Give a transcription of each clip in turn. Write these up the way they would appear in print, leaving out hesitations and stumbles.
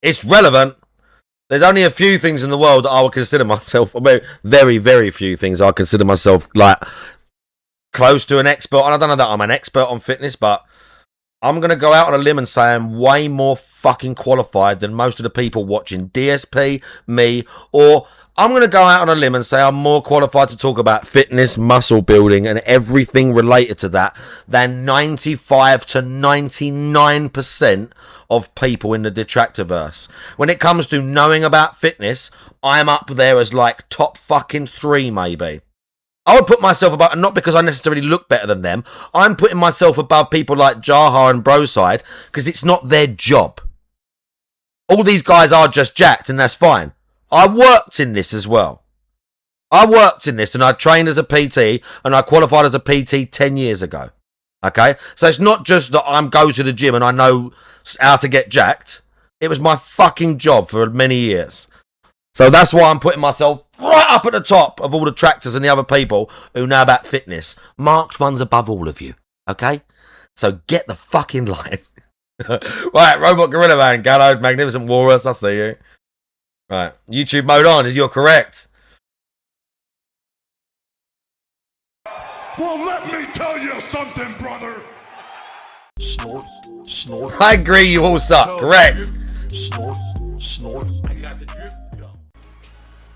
It's relevant. There's only a few things in the world that I would consider myself, very, very few things I consider myself, like, close to an expert. And I don't know that I'm an expert on fitness, but I'm going to go out on a limb and say I'm way more fucking qualified than most of the people watching DSP, me, or I'm going to go out on a limb and say I'm more qualified to talk about fitness, muscle building, and everything related to that than 95 to 99% of people in the detractorverse. When it comes to knowing about fitness, I'm up there as like top fucking 3, maybe. I would put myself above, and not because I necessarily look better than them. I'm putting myself above people like Jaha and Broside because it's not their job. All these guys are just jacked, and that's fine. I worked in this as well. I worked in this, and I trained as a PT, and I qualified as a PT 10 years ago. Okay? So it's not just that I'm go to the gym and I know how to get jacked. It was my fucking job for many years. So that's why I'm putting myself right up at the top of all the tractors and the other people who know about fitness. Marked one's above all of you. Okay? So get the fucking line. Right, Robot Gorilla Man, Gallo, Magnificent Walrus, I see you. Right, YouTube mode on, you're correct. Well, let me tell you something, brother. Snort, snort. I agree, you all suck. Correct. Snort, snort. I got the drip.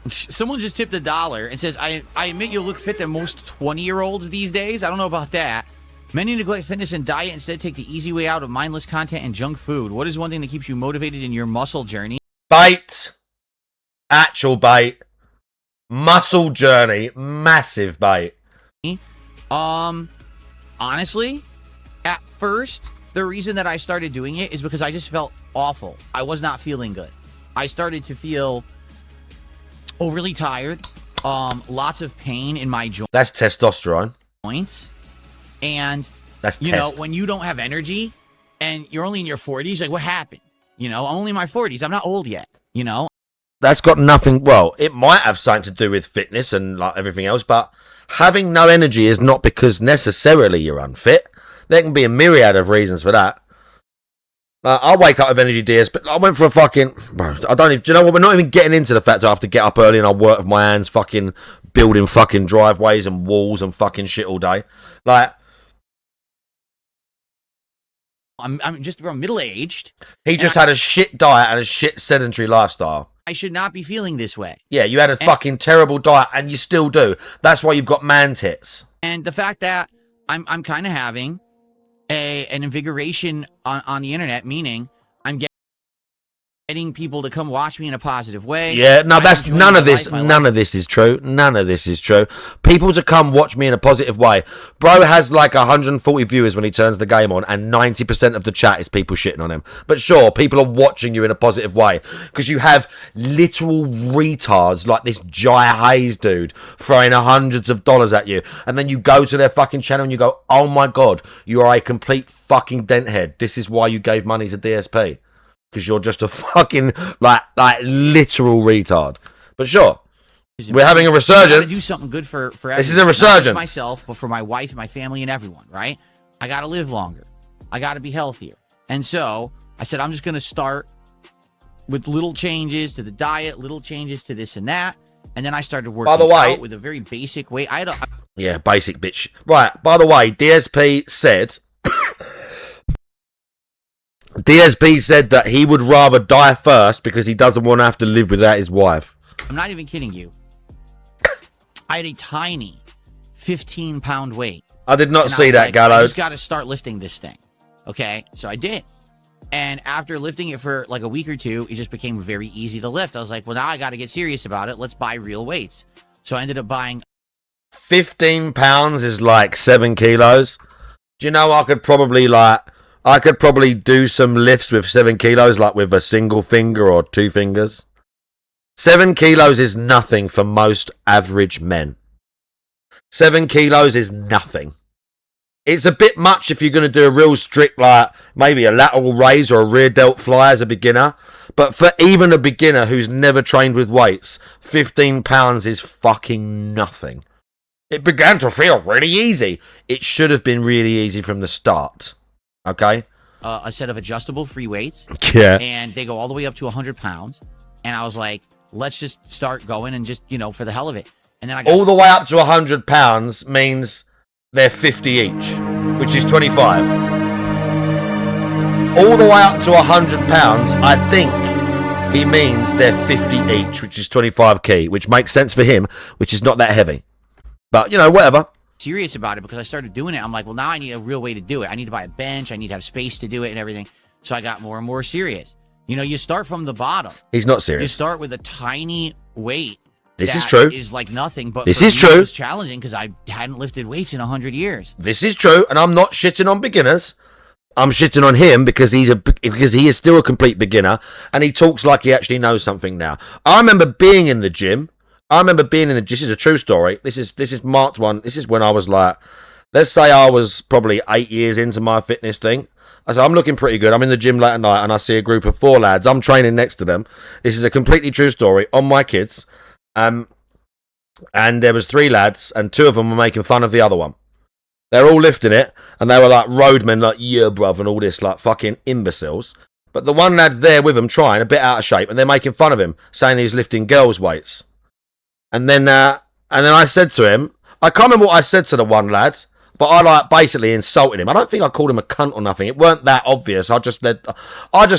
Someone just tipped $1 and says, I admit you look fit than most 20-year-olds these days. I don't know about that. Many neglect fitness and diet, instead take the easy way out of mindless content and junk food. What is one thing that keeps you motivated in your muscle journey? Bait. Actual bait. Muscle journey. Massive bait. Honestly, at first, the reason that I started doing it is because I just felt awful. I was not feeling good. I started to feel overly tired, lots of pain in my That's testosterone. joints, and That's you know, when you don't have energy and you're only in your 40s, like, what happened? You know, I'm only in my 40s. I'm not old yet, you know? That's got nothing, well, it might have something to do with fitness and like everything else, but having no energy is not because necessarily you're unfit. There can be a myriad of reasons for that. I wake up with energy, DS, but I went for a fucking... Bro, I don't even... Do you know what? We're not even getting into the fact that I have to get up early and I work with my hands fucking building fucking driveways and walls and fucking shit all day. Like... I'm just around middle-aged. He just had a shit diet and a shit sedentary lifestyle. I should not be feeling this way. Yeah, you had a fucking terrible diet and you still do. That's why you've got man tits. And the fact that I'm kind of having an invigoration on the internet, meaning I'm getting people to come watch me in a positive way. Yeah, no, that's none of this. None of this is true. None of this is true. People to come watch me in a positive way. Bro has like 140 viewers when he turns the game on, and 90% of the chat is people shitting on him. But sure, people are watching you in a positive way because you have literal retards like this Jai Hayes dude throwing hundreds of dollars at you, and then you go to their fucking channel and you go, "Oh my god, you are a complete fucking denthead. This is why you gave money to DSP." Because you're just a fucking, like literal retard. But sure, we're having a resurgence. Do something good for everyone. This is a resurgence. Not just myself, but for my wife and my family and everyone, right? I got to live longer. I got to be healthier. And so I said, I'm just going to start with little changes to the diet, little changes to this and that. And then I started working out with a very basic way. Yeah, basic bitch. Right, by the way, DSP said... DSP said that he would rather die first because he doesn't want to have to live without his wife. I'm not even kidding you. I had a tiny 15-pound weight. I did not see that, Gallo. I just got to start lifting this thing. Okay? So I did. And after lifting it for like a week or two, it just became very easy to lift. I was like, well, now I got to get serious about it. Let's buy real weights. So I ended up buying... 15 pounds is like 7 kilos. Do you know I could probably do some lifts with 7 kilos, like with a single finger or 2 fingers. 7 kilos is nothing for most average men. 7 kilos is nothing. It's a bit much if you're going to do a real strict, like maybe a lateral raise or a rear delt fly as a beginner. But for even a beginner who's never trained with weights, 15 pounds is fucking nothing. It began to feel really easy. It should have been really easy from the start. Okay? a set of adjustable free weights. Yeah. And they go all the way up to 100 pounds. And I was like, let's just start going and just, for the hell of it. And then I got All the way up to 100 pounds means they're 50 each, which is 25. All the way up to 100 pounds, I think he means they're 50 each, which is 25 key, which makes sense for him, which is not that heavy. But, whatever. serious about it because I started doing it. I'm like, well, now I need a real way to do it. I need to buy a bench. I need to have space to do it and everything. So I got more and more serious. You start from the bottom. He's not serious. You start with a tiny weight. This is true. Is like nothing, but this for is me, true. It was challenging because I hadn't lifted weights in 100 years. This is true, and I'm not shitting on beginners. I'm shitting on him because he is still a complete beginner, and he talks like he actually knows something now. I remember being in the gym. This is a true story. This is March 1. This is when I was like, let's say I was probably 8 years into my fitness thing. I said, I'm looking pretty good. I'm in the gym late at night, and I see a group of 4 lads. I'm training next to them. This is a completely true story on my kids. And there was 3 lads, and 2 of them were making fun of the other one. They're all lifting it, and they were like roadmen, like, yeah, bruv, and all this, like, fucking imbeciles. But the one lad's there with them, trying, a bit out of shape, and they're making fun of him, saying he's lifting girls' weights. And then I said to him, I can't remember what I said to the one lad, but I like basically insulted him. I don't think I called him a cunt or nothing. It weren't that obvious. I just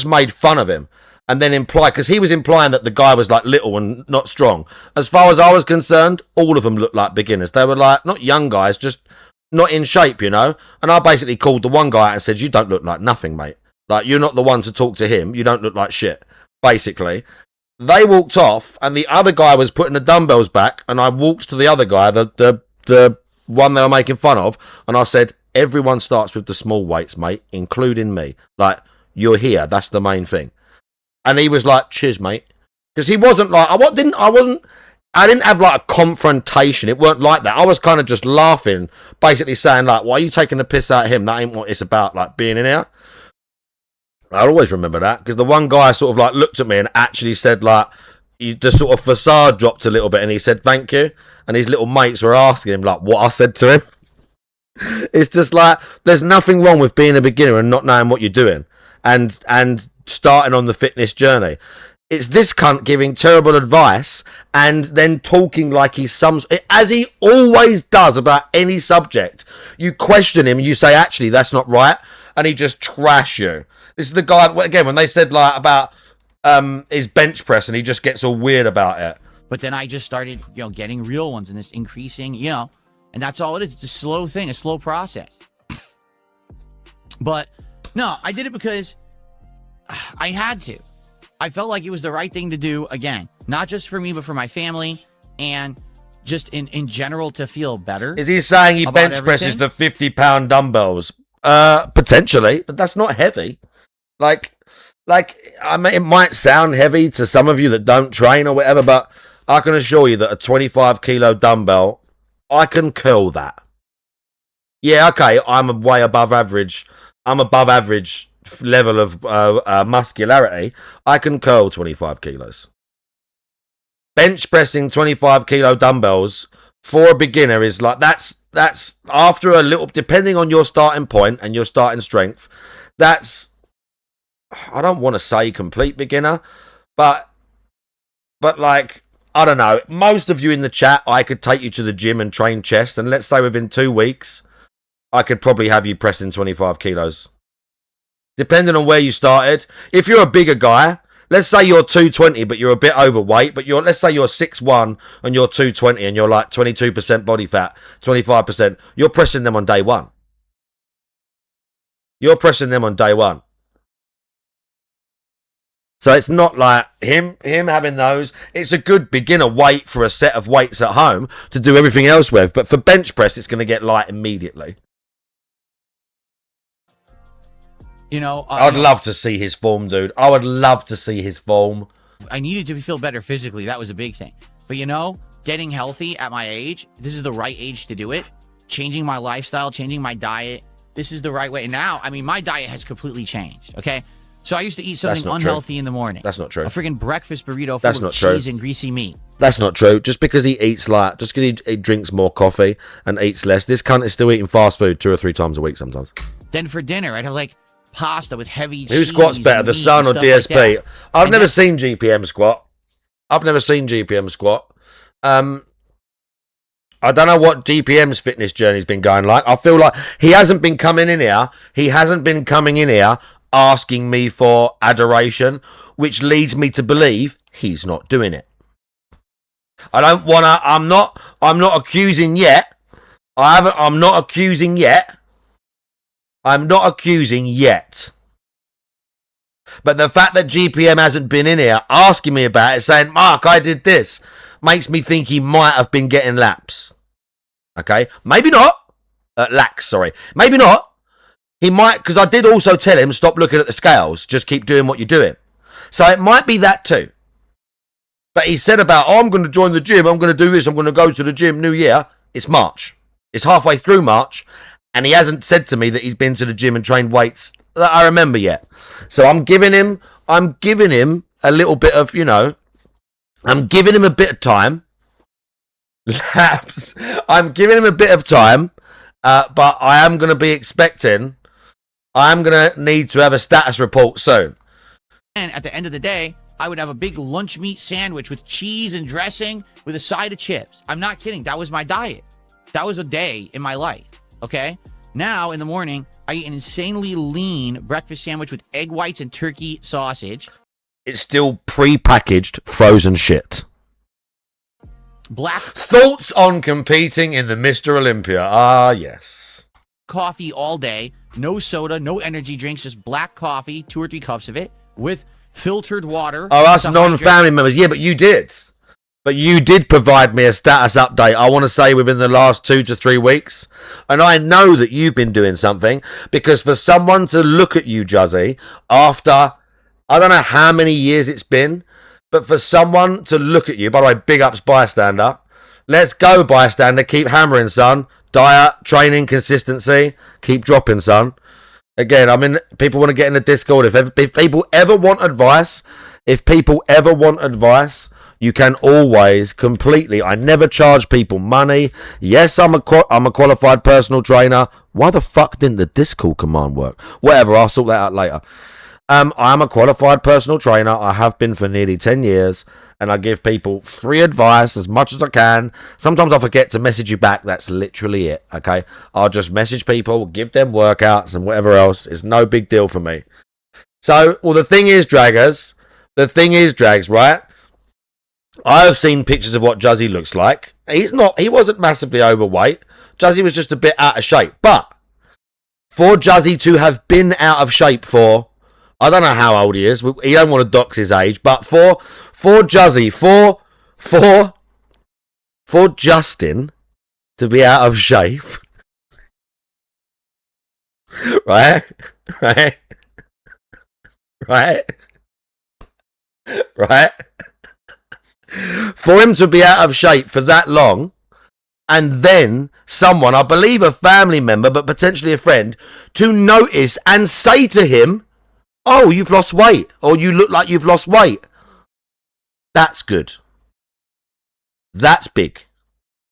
made fun of him. And then because he was implying that the guy was like little and not strong. As far as I was concerned, all of them looked like beginners. They were like, not young guys, just not in shape, And I basically called the one guy out and said, you don't look like nothing, mate. Like, you're not the one to talk to him. You don't look like shit, basically. They walked off, and the other guy was putting the dumbbells back, and I walked to the other guy, the one they were making fun of, and I said, everyone starts with the small weights, mate, including me. Like, you're here. That's the main thing. And he was like, cheers, mate. Because he wasn't like, I didn't have like a confrontation. It weren't like that. I was kind of just laughing, basically saying like, why are you taking the piss out of him? That ain't what it's about, like being in here. I'll always remember that because the one guy sort of like looked at me and actually said like, the sort of facade dropped a little bit and he said, thank you. And his little mates were asking him like what I said to him. It's just like, there's nothing wrong with being a beginner and not knowing what you're doing and starting on the fitness journey. It's this cunt giving terrible advice and then talking like he's as he always does about any subject. You question him and you say, actually, that's not right. And he just trash you. This is the guy, again, when they said like about his bench press and he just gets all weird about it. But then I just started, getting real ones and this increasing, and that's all it is. It's a slow thing, a slow process. But no, I did it because I had to. I felt like it was the right thing to do, again, not just for me, but for my family and just in general to feel better. Is he saying he bench presses the 50-pound dumbbells? Potentially, but that's not heavy. Like, I mean, it might sound heavy to some of you that don't train or whatever, but I can assure you that a 25-kilo dumbbell, I can curl that. Yeah, okay, I'm way above average. I'm above average level of muscularity. I can curl 25 kilos. Bench pressing 25-kilo dumbbells for a beginner is like, that's after a little, depending on your starting point and your starting strength, that's, I don't want to say complete beginner, but like, I don't know, most of you in the chat, I could take you to the gym and train chest, and let's say within 2 weeks, I could probably have you pressing 25 kilos. Depending on where you started. If you're a bigger guy, let's say you're 220, but you're a bit overweight, but let's say you're 6'1", and you're 220, and you're like 22% body fat, 25%, you're pressing them on day one. You're pressing them on day one. So it's not like him having those. It's a good beginner weight for a set of weights at home to do everything else with. But for bench press, it's going to get light immediately. I'd love to see his form, dude. I would love to see his form. I needed to feel better physically. That was a big thing. But getting healthy at my age, this is the right age to do it. Changing my lifestyle, changing my diet. This is the right way. And now, I mean, my diet has completely changed. Okay. So I used to eat something unhealthy in the morning. That's not true. A freaking breakfast burrito full of cheese and greasy meat. That's not true. Just because he he drinks more coffee and eats less, this cunt is still eating fast food 2 or 3 times a week sometimes. Then for dinner, I'd have like pasta with heavy Who cheese squats better, and the meat Sun and or stuff like DSP? that. I've And never that- seen GPM squat. I've never seen GPM squat. I don't know what GPM's fitness journey's been going like. I feel like he hasn't been coming in here. He hasn't been coming in here asking me for adoration, which leads me to believe he's not doing it. I don't wanna. I'm not accusing yet. I'm not accusing yet. I'm not accusing yet. But the fact that GPM hasn't been in here asking me about it, saying, Mark, I did this, makes me think he might have been getting laps. Okay? Maybe not. Lax, sorry. Maybe not. He might, because I did also tell him, stop looking at the scales. Just keep doing what you're doing. So it might be that too. But he said about, I'm going to join the gym. I'm going to do this. I'm going to go to the gym New Year. It's March. It's halfway through March. And he hasn't said to me that he's been to the gym and trained weights that I remember yet. So I'm giving him a little bit of, I'm giving him a bit of time. Laps. I'm giving him a bit of time. But I am going to be expecting, I'm going to need to have a status report soon. And at the end of the day, I would have a big lunch meat sandwich with cheese and dressing with a side of chips. I'm not kidding. That was my diet. That was a day in my life. Okay? Now, in the morning, I eat an insanely lean breakfast sandwich with egg whites and turkey sausage. It's still pre-packaged frozen shit. Black Thoughts on competing in the Mr. Olympia? Ah, yes. coffee all day. No soda, no energy drinks, just black coffee, 2 or 3 cups of it, with filtered water. Oh, us to non-family members. Yeah, but you did. But you did provide me a status update, I want to say, within the last 2 to 3 weeks. And I know that you've been doing something, because for someone to look at you, Juzzy, after, I don't know how many years it's been, but for someone to look at you, by the way, big ups, bystander. Let's go, bystander. Keep hammering, son. Diet, training, consistency. Keep dropping, son. Again, people want to get in the Discord. If people ever want advice, you can always completely. I never charge people money. Yes, I'm a qualified personal trainer. Why the fuck didn't the Discord command work? Whatever, I'll sort that out later. I'm a qualified personal trainer. I have been for nearly 10 years, and I give people free advice as much as I can. Sometimes I forget to message you back. That's literally it, okay? I'll just message people, give them workouts and whatever else. It's no big deal for me. So, well, the thing is, Drags, right? I have seen pictures of what Juzzy looks like. He wasn't massively overweight. Juzzy was just a bit out of shape. But for Juzzy to have been out of shape for, I don't know how old he is. He don't want to dox his age, but for Juzzy, for Justin to be out of shape, right? For him to be out of shape for that long, and then someone, I believe a family member, but potentially a friend, to notice and say to him, oh, you've lost weight, or you look like you've lost weight. That's good. That's big.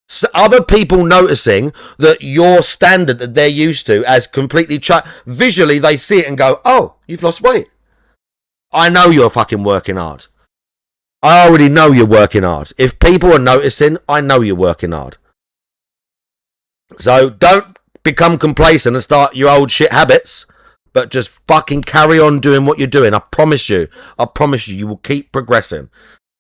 So other people noticing that your standard that they're used to as completely visually, they see it and go, oh, you've lost weight. I know you're fucking working hard. I already know you're working hard. If people are noticing, I know you're working hard. So don't become complacent and start your old shit habits, but just fucking carry on doing what you're doing. I promise you, you will keep progressing.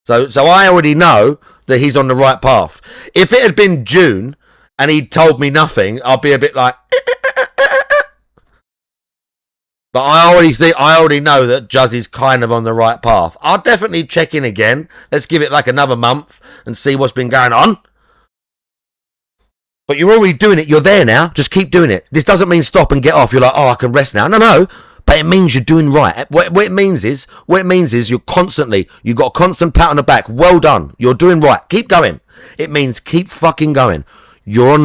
So I already know that he's on the right path. If it had been June and he'd told me nothing, I'd be a bit like, but I already know that Juzzy's kind of on the right path. I'll definitely check in again. Let's give it like another month and see what's been going on. But you're already doing it. You're there now. Just keep doing it. This doesn't mean stop and get off. You're like, oh, I can rest now. No. But it means you're doing right. What it means is you've got a constant pat on the back. Well done. You're doing right. Keep going. It means keep fucking going. You're on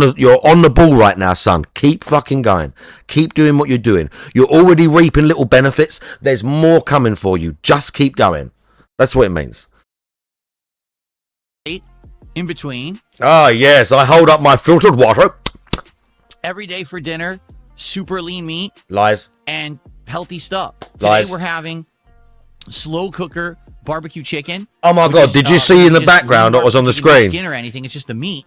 the ball right now, son. Keep fucking going. Keep doing what you're doing. You're already reaping little benefits. There's more coming for you. Just keep going. That's what it means. in between. Ah, yes. I hold up my filtered water. Every day for dinner, super lean meat. Lies. And healthy stuff. Today Lies. we're having slow cooker barbecue chicken. Oh my God, did you see in the background what was on the screen? No skin or anything, it's just the meat.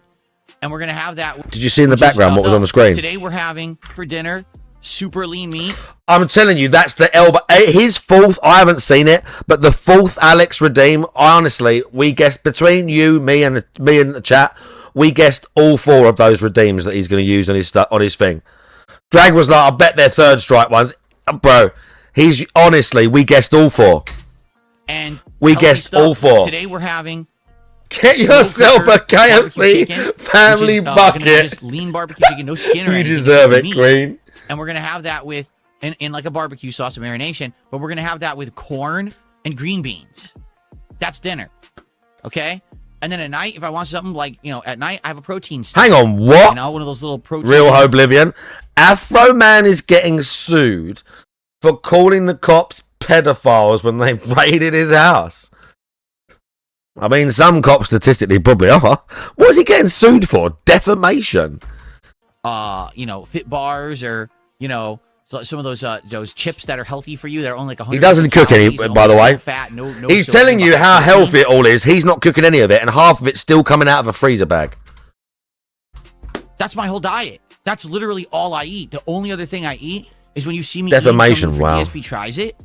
And we're going to have that. Did you see in the background what was on the screen? Today we're having for dinner super lean meat. I'm telling you, that's the elbow. His fourth, I haven't seen it, but the fourth Alex Redeem, honestly, we guessed between you, me and the chat, we guessed all 4 of those redeems that he's going to use on his thing. Drag was like, I bet they're third strike ones. Bro, honestly, we guessed all 4. And we guessed all 4. Today we're having get yourself a KFC family bucket. Just lean barbecue chicken, no skin or anything. You deserve it, Queen. And we're going to have that with, in like a barbecue sauce of marination, but we're going to have that with corn and green beans. That's dinner. Okay? And then at night, if I want something like, at night, I have a protein steak. Hang on, what? One of those little protein. Real Oblivion. Afro Man is getting sued for calling the cops pedophiles when they raided his house. I mean, some cops statistically probably are. What is he getting sued for? Defamation. Fit bars or, some of those chips that are healthy for you. They're only like 100. He doesn't cook any, by the way. Fat, no he's telling you how healthy it all is. He's not cooking any of it, and half of it's still coming out of a freezer bag. That's my whole diet. That's literally all I eat. The only other thing I eat is when you see me defamation. Wow. DSP tries it,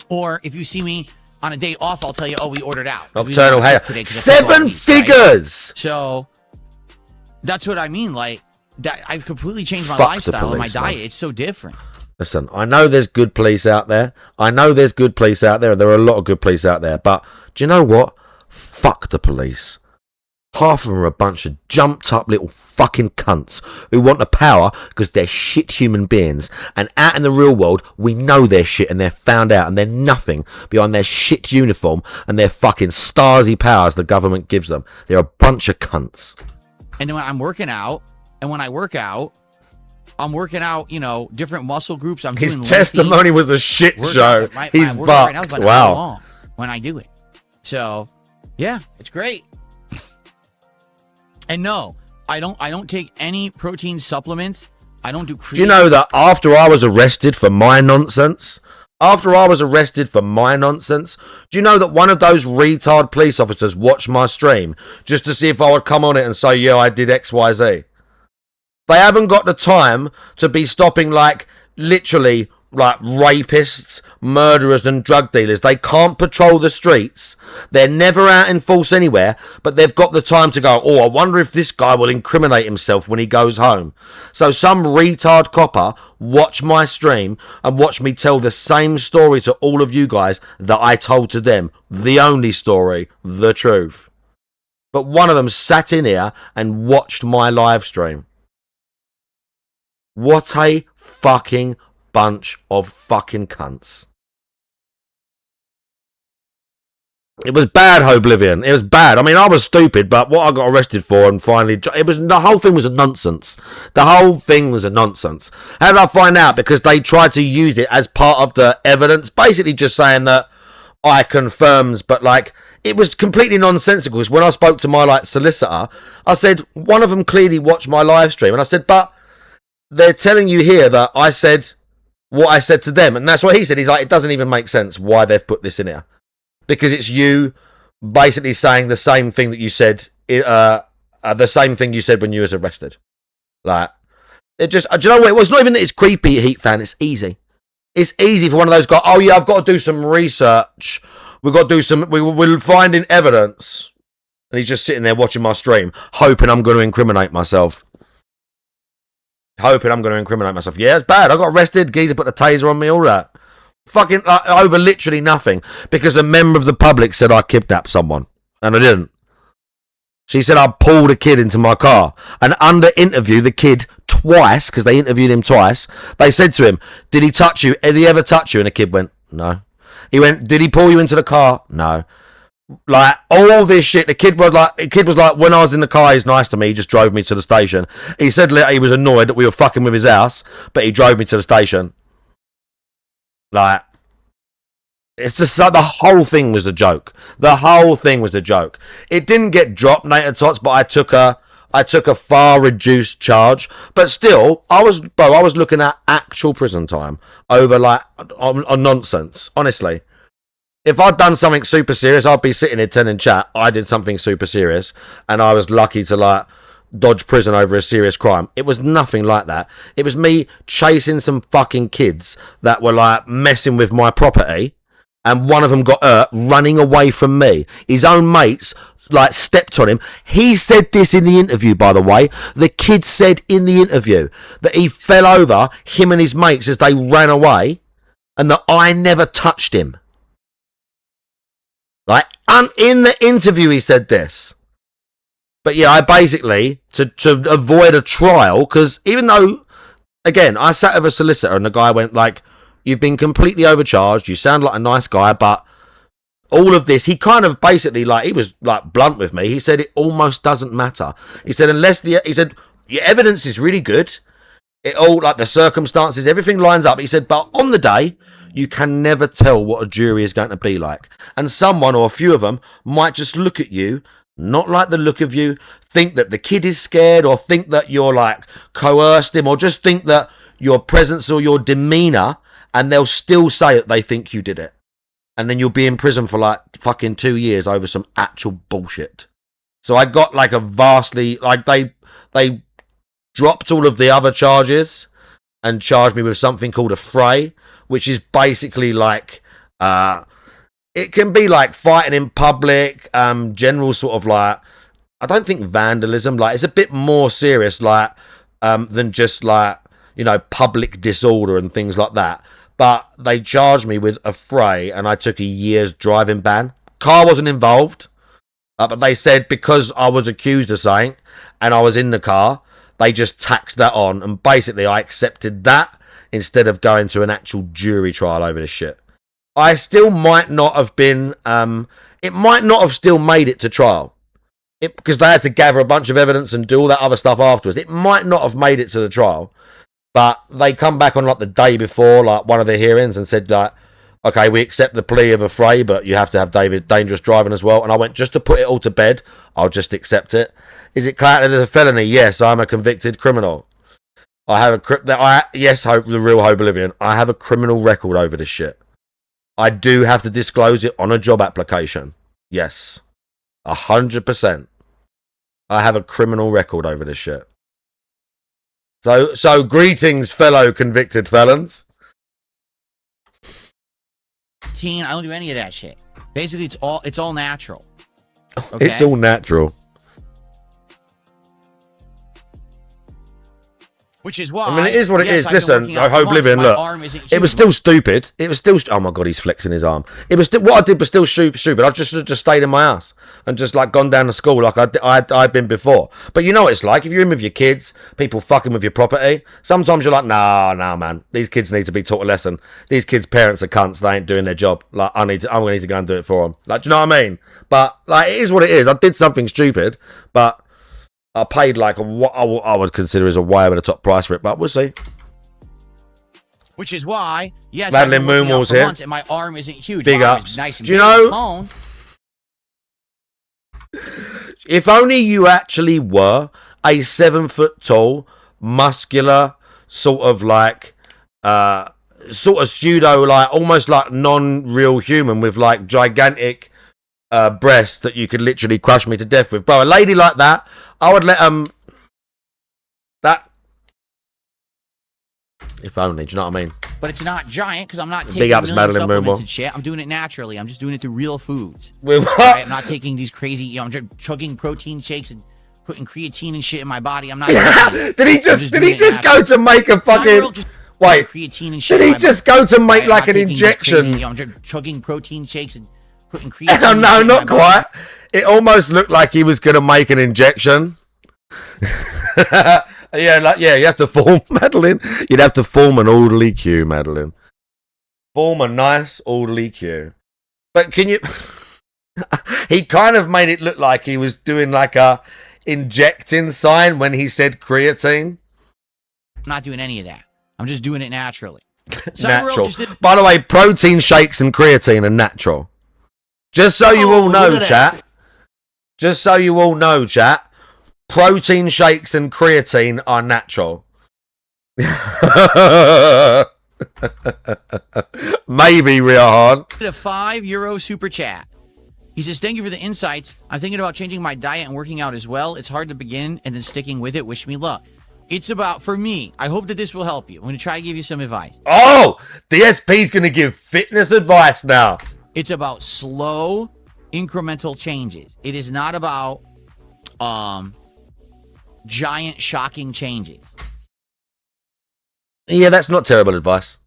or if you see me on a day off, I'll tell you, we ordered out. Nocturnal hair. 7 figures. Right? So that's what I mean. Like that, I've completely changed my lifestyle and my diet. It's so different. Listen, I know there's good police out there. There are a lot of good police out there. But do you know what? Fuck the police. Half of them are a bunch of jumped up little fucking cunts who want the power because they're shit human beings. And out in the real world, we know they're shit and they're found out and they're nothing beyond their shit uniform and their fucking Stasi powers the government gives them. They're a bunch of cunts. And then when I'm working out, I'm working out, different muscle groups. His testimony was a shit show. He's fucked. Wow. When I do it. So, yeah, it's great. And no, I don't take any protein supplements. I don't do creatine. Do you know that after I was arrested for my nonsense, do you know that one of those retard police officers watched my stream just to see if I would come on it and say, yeah, I did XYZ? They haven't got the time to be stopping, literally, rapists, murderers and drug dealers. They can't patrol the streets. They're never out in force anywhere, but they've got the time to go, I wonder if this guy will incriminate himself when he goes home. So some retard copper watch my stream and watch me tell the same story to all of you guys that I told to them. The only story, the truth. But one of them sat in here and watched my live stream. What a fucking bunch of fucking cunts. It was bad, Oblivion. It was bad. I mean, I was stupid, but what I got arrested for and finally... the whole thing was a nonsense. How did I find out? Because they tried to use it as part of the evidence, basically just saying that I confirms, but it was completely nonsensical. Because when I spoke to my solicitor, I said, one of them clearly watched my live stream, and I said, but they're telling you here that I said what I said to them. And that's what he said. He's like, it doesn't even make sense why they've put this in here. Because it's you basically saying the same thing that you said, the same thing you said when you was arrested. It just, do you know what? Well, it's not even that it's creepy, Heat Fan. It's easy. It's easy for one of those guys. Oh yeah, I've got to do some research. We're finding evidence. And he's just sitting there watching my stream, hoping I'm going to incriminate myself. Yeah, it's bad. I got arrested. Geezer put the taser on me, all that. Fucking over literally nothing. Because a member of the public said I kidnapped someone. And I didn't. She said I pulled a kid into my car. And under interview, the kid twice, because they interviewed him twice, they said to him, did he touch you? Did he ever touch you? And the kid went, no. He went, did he pull you into the car? No. All this shit, the kid was like, when I was in the car, he's nice to me, he just drove me to the station. He said later he was annoyed that we were fucking with his house, but he drove me to the station. It's just the whole thing was a joke. It didn't get dropped, Nater Tots, but I took a I took a far reduced charge, but still, I was looking at actual prison time over like on nonsense. Honestly, if I'd done something super serious, I'd be sitting here telling chat I did something super serious, and I was lucky to like dodge prison over a serious crime. It was nothing like that. It was me chasing some fucking kids that were like messing with my property, and one of them got hurt running away from me. His own mates like stepped on him. He said this in the interview, by the way. The kid said in the interview that he fell over, him and his mates, as they ran away, and that I never touched him. Like, and in the interview he said this. But yeah, I basically, to avoid a trial, because even though, again, I sat with a solicitor and the guy went like, you've been completely overcharged, you sound like a nice guy, but all of this, he kind of basically, like, he was like blunt with me. He said it almost doesn't matter. He said, he said, your evidence is really good. It all, like the circumstances, everything lines up. He said, but on the day, you can never tell what a jury is going to be like. And someone or a few of them might just look at you, not like the look of you, think that the kid is scared, or think that you're like coerced him, or just think that your presence or your demeanor, and they'll still say that they think you did it. And then you'll be in prison for like fucking 2 years over some actual bullshit. So I got like a vastly, like they dropped all of the other charges and charged me with something called a fray, which is basically like, it can be like fighting in public, general sort of like, I don't think vandalism, like it's a bit more serious, like, than just like, you know, public disorder and things like that. But they charged me with a fray and I took a year's driving ban. Car wasn't involved, but they said because I was accused of something and I was in the car, they just tacked that on, and basically I accepted that instead of going to an actual jury trial over this shit. I still might not have been, it might not have still made it to trial. Because they had to gather a bunch of evidence and do all that other stuff afterwards. It might not have made it to the trial, but they come back on like the day before, like one of the hearings, and said like, okay, we accept the plea of a fray, but you have to have dangerous driving as well. And I went, just to put it all to bed, I'll just accept it. Is it classified as a felony? Yes, I'm a convicted criminal. I have yes, Hope, the real Hope Oblivion. I have a criminal record over this shit. I do have to disclose it on a job application. Yes, 100%. I have a criminal record over this shit. So greetings, fellow convicted felons. I don't do any of that shit. Basically, it's all natural. Okay? It's all natural. Which is why, I mean, it is what it is. I've been Listen, working out Hope for months, Living, my look, arm isn't it was huge. still stupid. It was still, oh my God, he's flexing his arm. It was still, what I did was still stupid. I just should have just stayed in my ass and just like gone down to school like I'd been before. But you know what it's like, if you're in with your kids, people fucking with your property, sometimes you're like, nah, man, these kids need to be taught a lesson. These kids' parents are cunts, they ain't doing their job. Like, I'm gonna need to go and do it for them. Like, do you know what I mean? But like, it is what it is. I did something stupid, but I paid like what I would consider as a way over the top price for it, but we'll see. Which is why, yes, Madeline I've been working out Moonwall's for here. months, and my arm isn't huge. Big My arm ups. is nice and Do you big know- and toned. If only you actually were a 7 foot tall, muscular, sort of pseudo, like almost like non-real human with like gigantic breasts that you could literally crush me to death with. Bro, a lady like that, I would let that. If only, do you know what I mean? But it's not giant because I'm not taking Big ups, million Madeline supplements Moonwall. and shit. I'm doing it naturally. I'm just doing it through real foods. With Right? I'm not taking these crazy, I'm just chugging protein shakes and putting creatine and shit in my body. I'm not. Did he just go to make a fucking? Wait, creatine and shit did in he my just body. go to make Right? I'm like not an taking these injection? crazy, I'm just chugging protein shakes and putting creatine. Oh, and no, shit in not my body. quite. It almost looked like he was going to make an injection. Yeah, you have to form, Madeline. You'd have to form an orderly queue, Madeline. Form a nice orderly queue. But can you... He kind of made it look like he was doing like a injecting sign when he said creatine. I'm not doing any of that. I'm just doing it naturally. Some girl Natural. just did- By the way, protein shakes and creatine are natural. Just so you all know, chat. Just so you all know, chat. protein shakes and creatine are natural. Maybe, Riahan. A €5 super chat. He says, thank you for the insights. I'm thinking about changing my diet and working out as well. It's hard to begin and then sticking with it. Wish me luck. It's about, for me, I hope that this will help you. I'm going to try to give you some advice. Oh, DSP's going to give fitness advice now. It's about slow, incremental changes. It is not about giant, shocking changes. Yeah, that's not terrible advice.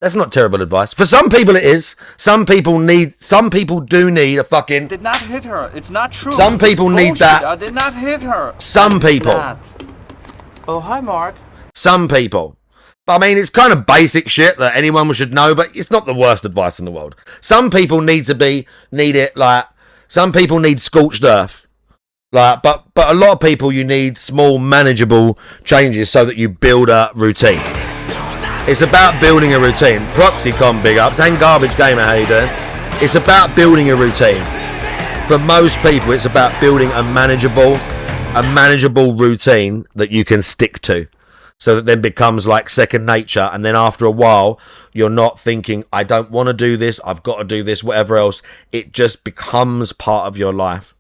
That's not terrible advice. For some people it is. Some people do need a fucking... Did not hit her. It's not true. Some people It's need bullshit. that. I did not hit her. Some people. Oh, hi, Mark. Some people. But I mean, it's kind of basic shit that anyone should know, but it's not the worst advice in the world. Some people need it like, some people need scorched earth. Like, but a lot of people, you need small, manageable changes so that you build a routine. It's about building a routine. Proxycon big ups and Garbage Gamer, how you doing? It's about building a routine. For most people, it's about building a manageable routine that you can stick to. So that then becomes like second nature. And then after a while, you're not thinking, I don't want to do this, I've got to do this, whatever else. It just becomes part of your life.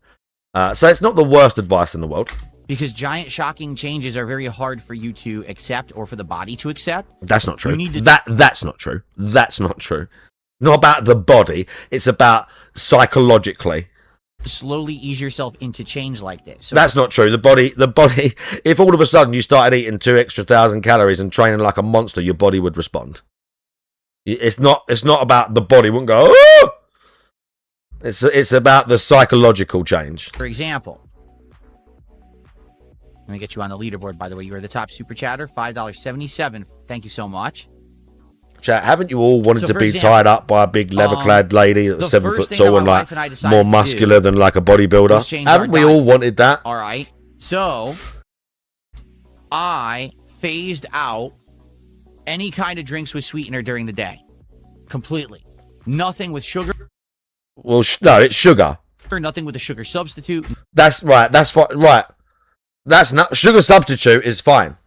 So it's not the worst advice in the world. Because giant, shocking changes are very hard for you to accept or for the body to accept. That's not true. You need to That's not true. That's not true. Not about the body. It's about psychologically. slowly ease yourself into change like this. So that's not true. The body, if all of a sudden you started eating 2,000 extra calories and training like a monster, your body would respond. It's not about the body wouldn't go, oh! It's about the psychological change. For example, let me get you on the leaderboard, by the way. You are the top super chatter, $5.77. Thank you so much. Chat, haven't you all wanted to be example, tied up by a big leather-clad lady that was 7 foot tall and like more muscular than like a bodybuilder? Haven't we all wanted that? All right. So I phased out any kind of drinks with sweetener during the day. Completely. Nothing with sugar. Well, no, it's sugar. Nothing with a sugar substitute. That's right. That's what. Right. That's not sugar substitute is fine.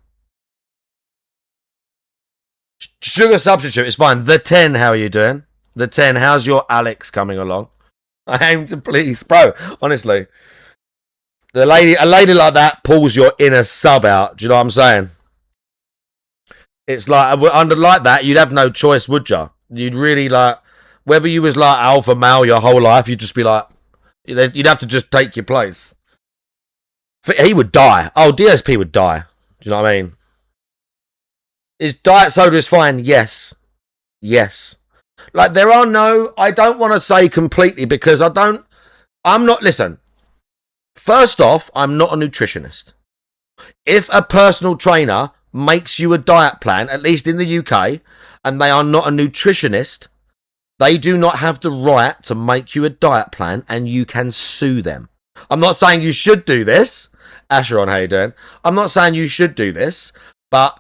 Sugar substitute is fine. The 10, how are you doing? The 10, how's your Alex coming along? I aim to please, bro. Honestly, a lady like that pulls your inner sub out. Do you know what I'm saying? It's like under like that, you'd have no choice, would you? You'd really like. Whether you was like alpha male your whole life, you'd just be like, you'd have to just take your place. He would die. Oh, DSP would die. Do you know what I mean? Is diet soda is fine? Yes. Yes. Like there are no, I don't want to say completely because listen. First off, I'm not a nutritionist. If a personal trainer makes you a diet plan, at least in the UK, and they are not a nutritionist, they do not have the right to make you a diet plan and you can sue them. I'm not saying you should do this. Asheron, how you doing? I'm not saying you should do this, but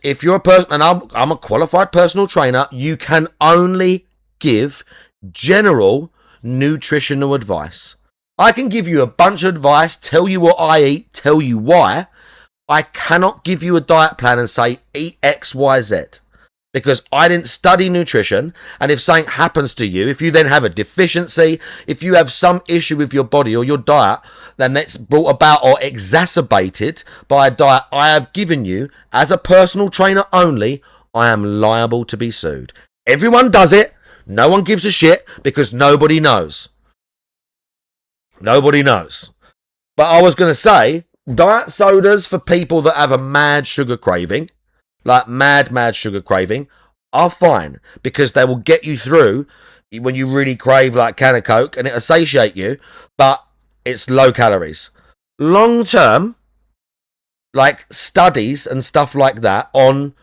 if you're a person, and I'm a qualified personal trainer, you can only give general nutritional advice. I can give you a bunch of advice, tell you what I eat, tell you why. I cannot give you a diet plan and say eat X, Y, Z. Because I didn't study nutrition, and if something happens to you, if you then have a deficiency, if you have some issue with your body or your diet, then that's brought about or exacerbated by a diet I have given you as a personal trainer only, I am liable to be sued. Everyone does it. No one gives a shit because nobody knows. Nobody knows. But I was going to say, diet sodas for people that have a mad sugar craving, like mad sugar craving, are fine because they will get you through when you really crave like a can of Coke and it'll satiate you, but it's low calories. Long term, like studies and stuff like that on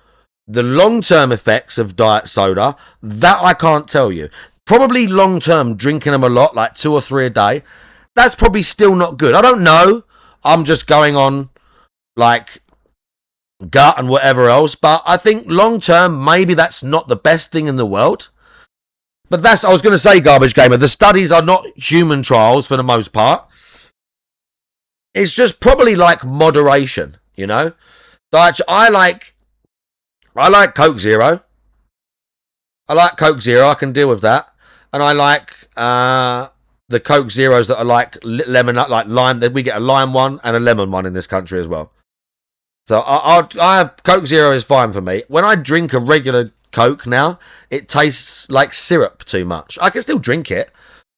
the long term effects of diet soda, that I can't tell you. Probably long term drinking them a lot, like 2 or 3 a day, that's probably still not good. I don't know. I'm just going on like gut and whatever else, but I think long term maybe that's not the best thing in the world. But I was going to say, Garbage Gamer, the studies are not human trials for the most part. It's just probably like moderation, you know? Like, I like Coke Zero. I like Coke Zero. I can deal with that. And I like the Coke Zeros that are like lemon, like lime. We get a lime one and a lemon one in this country as well. So I have Coke Zero is fine for me. When I drink a regular Coke now, it tastes like syrup too much. I can still drink it,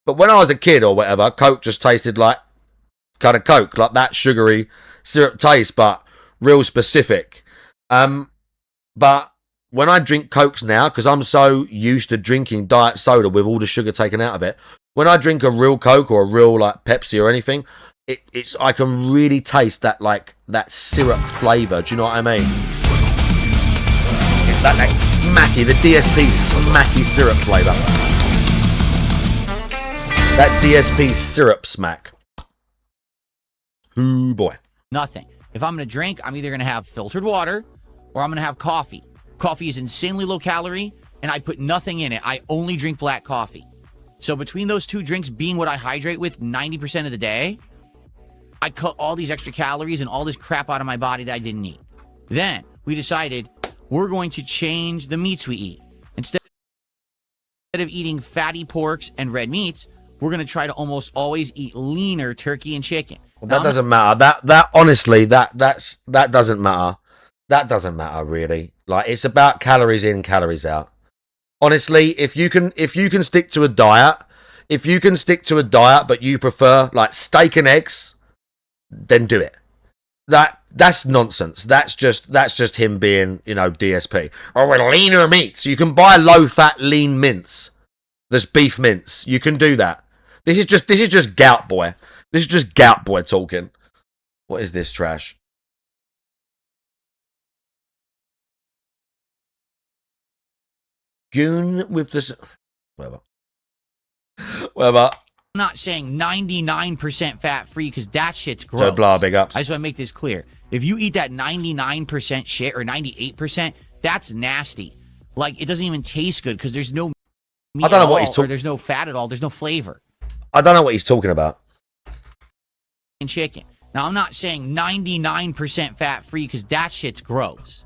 but when I was a kid or whatever, Coke just tasted like kind of Coke, like that sugary syrup taste, but real specific. But when I drink Cokes now, because I'm so used to drinking diet soda with all the sugar taken out of it, when I drink a real Coke or a real like Pepsi or anything, it's I can really taste that like that syrup flavour. Do you know what I mean? That smacky, the DSP smacky syrup flavour. That DSP syrup smack. Ooh boy. Nothing. If I'm going to drink, I'm either going to have filtered water or I'm going to have coffee. Coffee is insanely low calorie, and I put nothing in it. I only drink black coffee. So between those two drinks being what I hydrate with 90% of the day, I cut all these extra calories and all this crap out of my body that I didn't eat. Then we decided we're going to change the meats we eat. Instead of eating fatty porks and red meats, we're going to try to almost always eat leaner turkey and chicken. Well, that doesn't matter. That honestly, that doesn't matter. That doesn't matter really. Like, it's about calories in, calories out. Honestly, if you can stick to a diet, but you prefer like steak and eggs, then do it. That's nonsense. That's just him being, you know, DSP. Or with leaner meats. You can buy low fat lean mince. There's beef mince. You can do that. This is just gout boy. This is just gout boy talking. What is this trash? Goon with this. Whatever. I'm not saying 99% fat free because that shit's gross. So blah, big ups. I just want to make this clear. If you eat that 99% shit or 98%, that's nasty. Like, it doesn't even taste good because there's no meat I don't know what all, he's talking. There's no fat at all. There's no flavor. I don't know what he's talking about. And chicken. Now, I'm not saying 99% fat free because that shit's gross.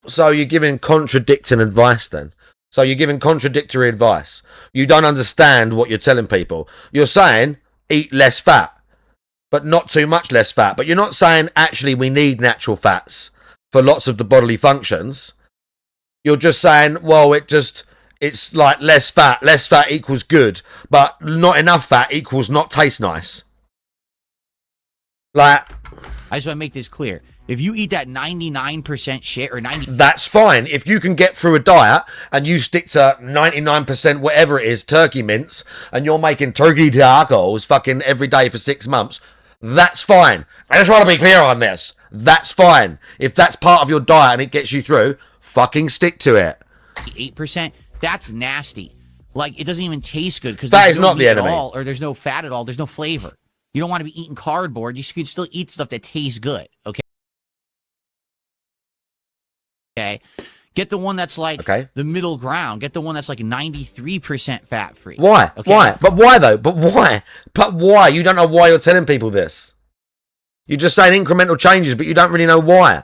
So you're giving contradicting advice then? So you're giving contradictory advice. You don't understand what you're telling people. You're saying eat less fat, but not too much less fat. But you're not saying actually we need natural fats for lots of the bodily functions. You're just saying, well, it's like less fat equals good, but not enough fat equals not taste nice. Like, I just want to make this clear. If you eat that 99% shit or 90, that's fine. If you can get through a diet and you stick to 99% whatever it is, turkey mince, and you're making turkey tacos fucking every day for 6 months, that's fine. I just want to be clear on this. That's fine. If that's part of your diet and it gets you through, fucking stick to it. 8%, that's nasty. Like, it doesn't even taste good because that is not the enemy. Or there's no fat at all. There's no flavor. You don't want to be eating cardboard. You should still eat stuff that tastes good. Okay. Okay. Get the one that's like the middle ground. Get the one that's like 93% fat free. Why? Okay? Why? But why though? But why? But why? You don't know why you're telling people this. You're just saying incremental changes, but you don't really know why.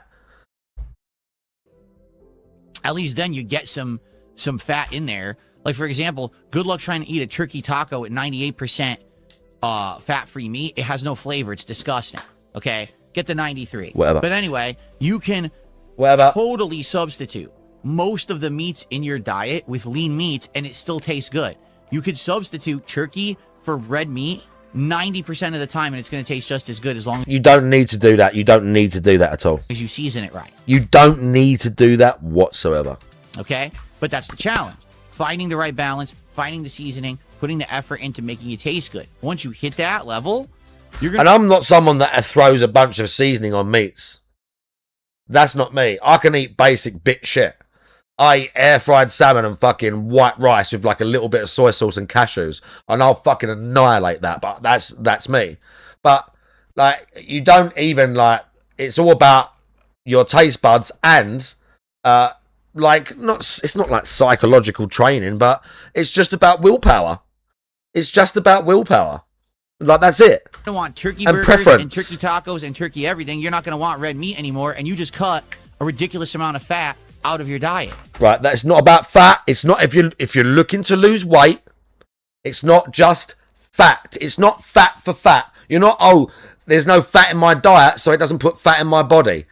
At least then you get some fat in there. Like, for example, good luck trying to eat a turkey taco at 98% fat-free meat. It has no flavor. It's disgusting. Okay? Get the 93. Whatever. But anyway, you can totally substitute most of the meats in your diet with lean meats, and it still tastes good. You could substitute turkey for red meat 90% of the time, and it's going to taste just as good as long as you don't need to do that. You don't need to do that at all. you season it right. You don't need to do that whatsoever. Okay? But that's the challenge. Finding the right balance, finding the seasoning, putting the effort into making it taste good. Once you hit that level, you're going to... And I'm not someone that throws a bunch of seasoning on meats. That's not me. I can eat basic bit shit. I eat air-fried salmon and fucking white rice with like a little bit of soy sauce and cashews, and I'll fucking annihilate that. But that's me. But like, you don't even like. It's all about your taste buds and like not. It's not like psychological training, but it's just about willpower. It's just about willpower. Like, that's it. You're gonna want turkey And burgers preference. and turkey tacos and turkey everything. You're not gonna want red meat anymore, and you just cut a ridiculous amount of fat out of your diet. Right, that's not about fat. It's not if you're looking to lose weight, it's not just fat. It's not fat for fat. You're not, oh, there's no fat in my diet, so it doesn't put fat in my body.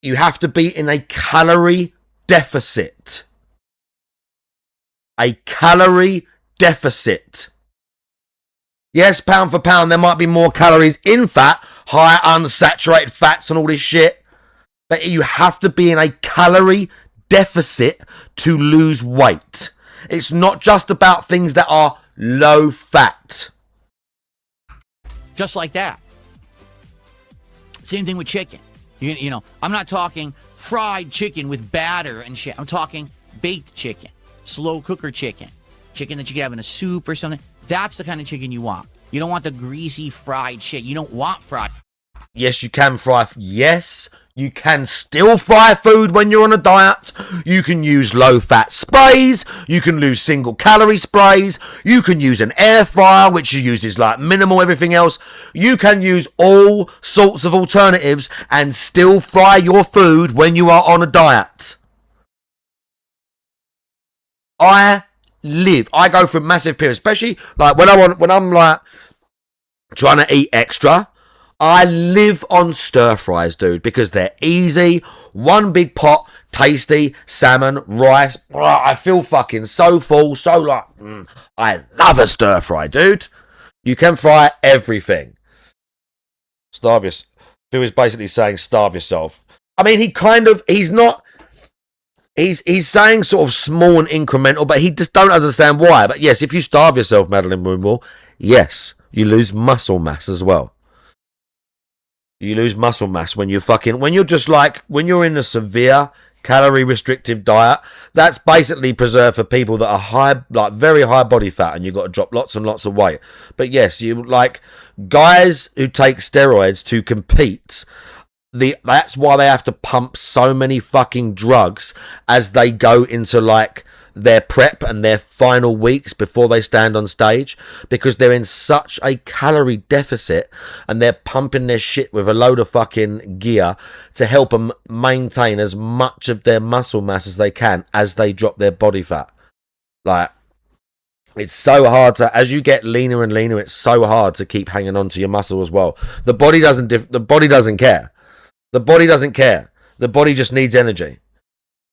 You have to be in a calorie deficit. A calorie deficit. Yes, pound for pound, there might be more calories in fat, higher unsaturated fats and all this shit. But you have to be in a calorie deficit to lose weight. It's not just about things that are low fat. Just like that. Same thing with chicken. You know, I'm not talking fried chicken with batter and shit. I'm talking baked chicken, slow cooker chicken, chicken that you can have in a soup or something. That's the kind of chicken you want. You don't want the greasy fried shit. You don't want fried. Yes, you can fry. Yes, you can still fry food when you're on a diet. You can use low-fat sprays. You can use single-calorie sprays. You can use an air fryer, which uses like minimal everything else. You can use all sorts of alternatives and still fry your food when you are on a diet. I go through massive periods, especially like when I'm like trying to eat extra. I live on stir fries, dude, because they're easy. One big pot, tasty, salmon, rice. I feel fucking so full, so like, I love a stir fry, dude. You can fry everything. Starve yourself. Phil is basically saying starve yourself. I mean, he's saying sort of small and incremental, but he just don't understand why. But yes, if you starve yourself, Madeline Moonwall, yes, you lose muscle mass as well. You lose muscle mass when you're in a severe calorie restrictive diet. That's basically preserved for people that are high, like very high body fat, and you've got to drop lots and lots of weight. But yes, you like guys who take steroids to compete. That's why they have to pump so many fucking drugs as they go into like their prep and their final weeks before they stand on stage, because they're in such a calorie deficit and they're pumping their shit with a load of fucking gear to help them maintain as much of their muscle mass as they can as they drop their body fat. Like, it's so hard to, as you get leaner and leaner, it's so hard to keep hanging on to your muscle as well. The body doesn't care. The body doesn't care. The body just needs energy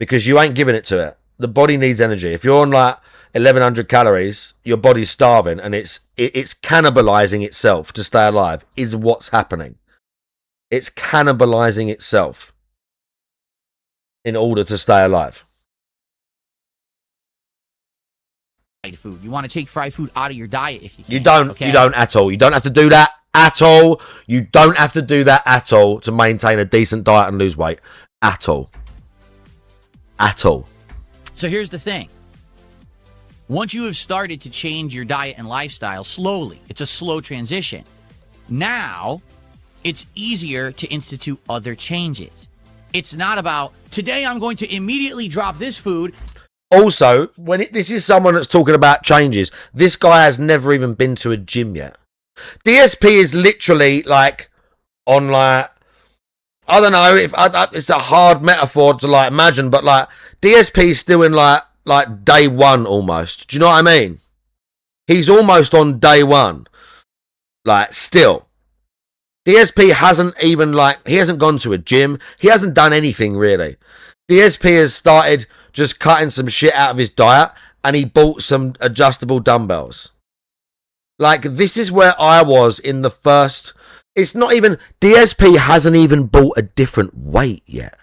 because you ain't giving it to it. The body needs energy. If you're on like 1100 calories, your body's starving and it's cannibalizing itself to stay alive is what's happening. It's cannibalizing itself in order to stay alive. Food. You want to take fried food out of your diet if you can. You don't. Okay? You don't at all. You don't have to do that at all. You don't have to do that at all to maintain a decent diet and lose weight. At all. At all. So here's the thing. Once you have started to change your diet and lifestyle slowly, it's a slow transition. Now, it's easier to institute other changes. It's not about, today I'm going to immediately drop this food. Also, this is someone that's talking about changes. This guy has never even been to a gym yet. DSP is literally like on like, I don't know if it's a hard metaphor to like imagine, but like DSP is still in like day one almost. Do you know what I mean? He's almost on day one. Like still. DSP hasn't even he hasn't gone to a gym. He hasn't done anything really. DSP has started just cutting some shit out of his diet and he bought some adjustable dumbbells. Like this is where I was in the first. It's not even, DSP hasn't even bought a different weight yet.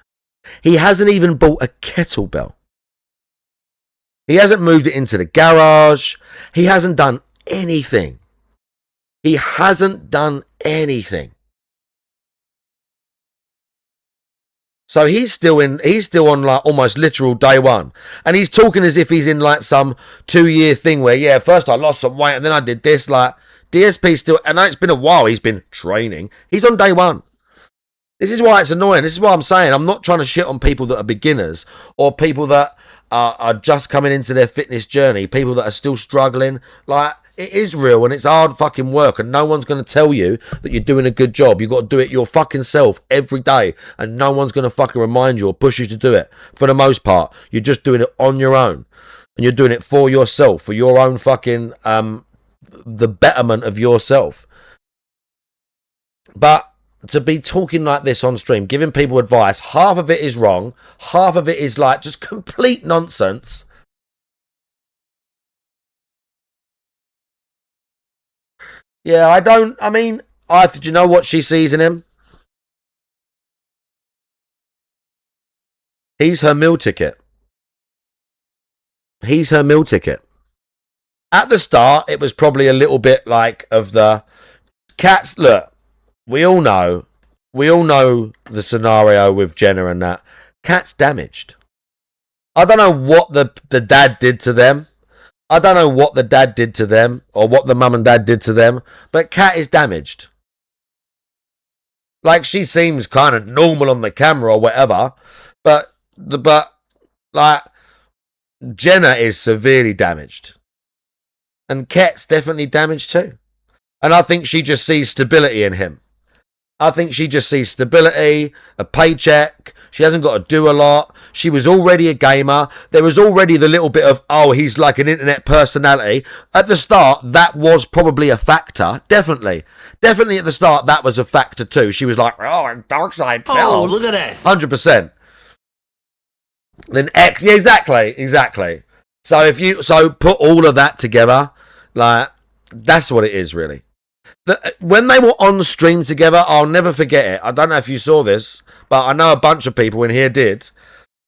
He hasn't even bought a kettlebell. He hasn't moved it into the garage. He hasn't done anything. He hasn't done anything. So he's still on like almost literal day one. And he's talking as if he's in like some 2-year thing where, yeah, first I lost some weight and then I did this. Like, DSP still, and it's been a while he's been training. He's on day one. This is why it's annoying. This is what I'm saying. I'm not trying to shit on people that are beginners or people that are just coming into their fitness journey, people that are still struggling. Like, it is real and it's hard fucking work, and no one's going to tell you that you're doing a good job. You've got to do it your fucking self every day, and no one's going to fucking remind you or push you to do it. For the most part, you're just doing it on your own, and you're doing it for yourself, for your own fucking the betterment of yourself. But to be talking like this on stream, giving people advice, half of it is wrong, half of it is like just complete nonsense. Yeah, do you know what she sees in him? He's her meal ticket. He's her meal ticket. At the start, it was probably a little bit like of the cats. Look, we all know the scenario with Jenna and that. Cat's damaged. I don't know what the dad did to them. I don't know what the dad did to them or what the mum and dad did to them, but Kat is damaged. Like, she seems kind of normal on the camera or whatever, but like Jenna is severely damaged. And Kat's definitely damaged too. And I think she just sees stability in him. I think she just sees stability, a paycheck. She hasn't got to do a lot. She was already a gamer. There was already the little bit of, oh, he's like an internet personality. At the start, that was probably a factor. Definitely. Definitely at the start, that was a factor too. She was like, oh, dark side. Oh, look at that. 100%. Then X, yeah, exactly. So put all of that together, like, that's what it is really. When they were on stream together, I'll never forget it. I don't know if you saw this, but I know a bunch of people in here did.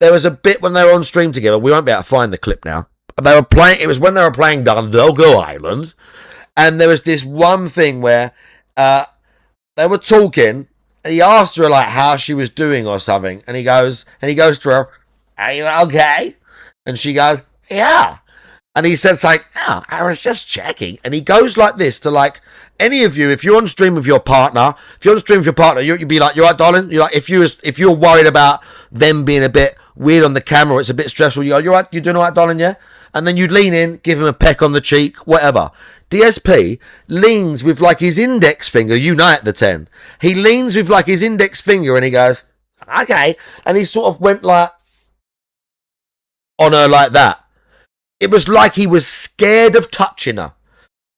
There was a bit when they were on stream together. We won't be able to find the clip now. They were playing. It was when they were playing Dundalgo Island, and there was this one thing where they were talking, and he asked her like how she was doing or something, and he goes to her, "Are you okay?" And she goes, "Yeah." And he says like, "Oh, I was just checking." And he goes like this to like any of you, if you're on stream with your partner, you'd be like, "You right, darling?" You're like, if you're worried about them being a bit weird on the camera, it's a bit stressful. You go, "You right? You doing all right, darling?" Yeah. And then you'd lean in, give him a peck on the cheek, whatever. DSP leans with like his index finger. You know it, the 10. He leans with like his index finger, and he goes, "Okay," and he sort of went like on her like that. It was like he was scared of touching her.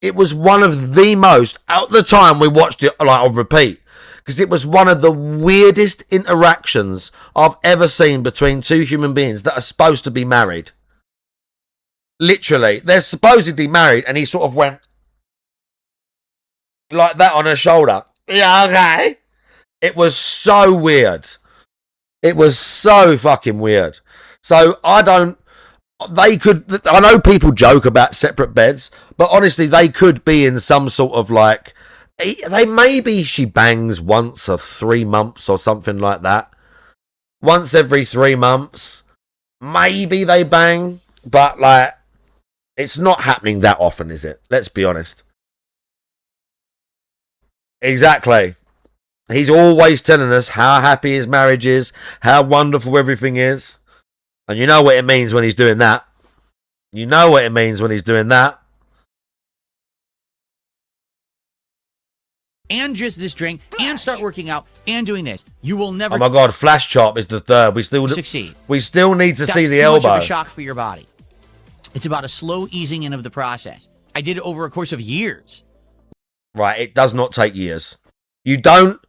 It was one of the most, at the time we watched it like on repeat, because it was one of the weirdest interactions I've ever seen between two human beings that are supposed to be married. Literally, they're supposedly married, and he sort of went like that on her shoulder. Yeah, okay. It was so weird. It was so fucking weird. So I know people joke about separate beds, but honestly, they could be in some sort of like, maybe she bangs once or 3 months or something like that. Once every 3 months, maybe they bang, but like, it's not happening that often, is it? Let's be honest. Exactly. He's always telling us how happy his marriage is, how wonderful everything is. And you know what it means when he's doing that. You know what it means when he's doing that. And just this drink, and start working out, and doing this. You will never. Oh my God, Flash Chop is the third. We still succeed. We still need to see the too elbow. Much of a shock for your body. It's about a slow easing in of the process. I did it over a course of years. Right, it does not take years. You don't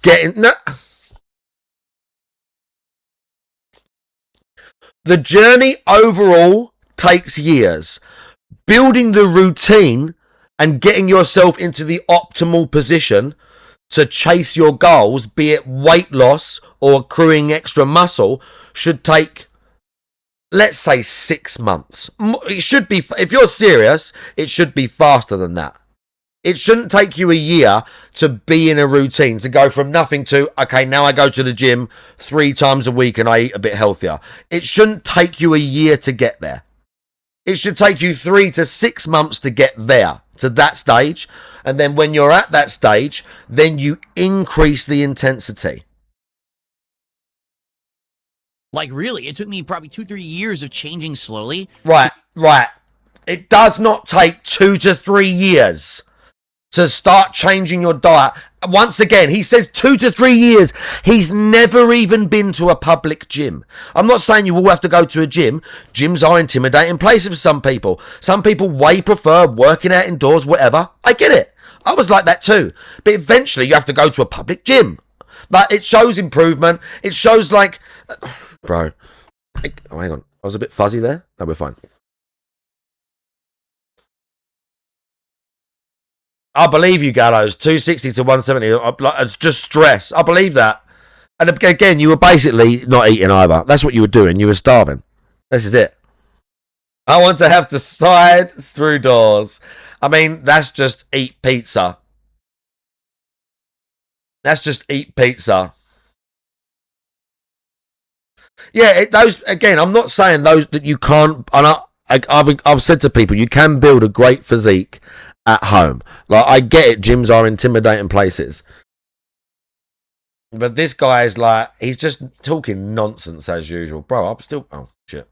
get in. No. The journey overall takes years. Building the routine and getting yourself into the optimal position to chase your goals, be it weight loss or accruing extra muscle, should take, let's say, 6 months. It should be, if you're serious, it should be faster than that. It shouldn't take you a year to be in a routine, to go from nothing to, okay, now I go to the gym 3 times a week and I eat a bit healthier. It shouldn't take you a year to get there. It should take you 3 to 6 months to get there, to that stage. And then when you're at that stage, then you increase the intensity. Like, really, it took me probably 2-3 years of changing slowly. Right. It does not take 2 to 3 years to start changing your diet. Once again, he says 2 to 3 years. He's never even been to a public gym. I'm not saying you all have to go to a gym. Gyms are intimidating places for some people. Some people way prefer working out indoors, whatever. I get it. I was like that too. But eventually you have to go to a public gym. But it shows improvement. It shows like... Bro. Oh, hang on. I was a bit fuzzy there. No, we're fine. I believe you, Gallows. 260 to 170. It's just stress. I believe that. And again, you were basically not eating either. That's what you were doing. You were starving. This is it. I want to have to slide through doors. I mean, that's just eat pizza. That's just eat pizza. Yeah, those again. I'm not saying those that you can't. And I've said to people, you can build a great physique at home. Like, I get it, gyms are intimidating places. But this guy is like, he's just talking nonsense as usual. Bro, I'm still... Oh, shit.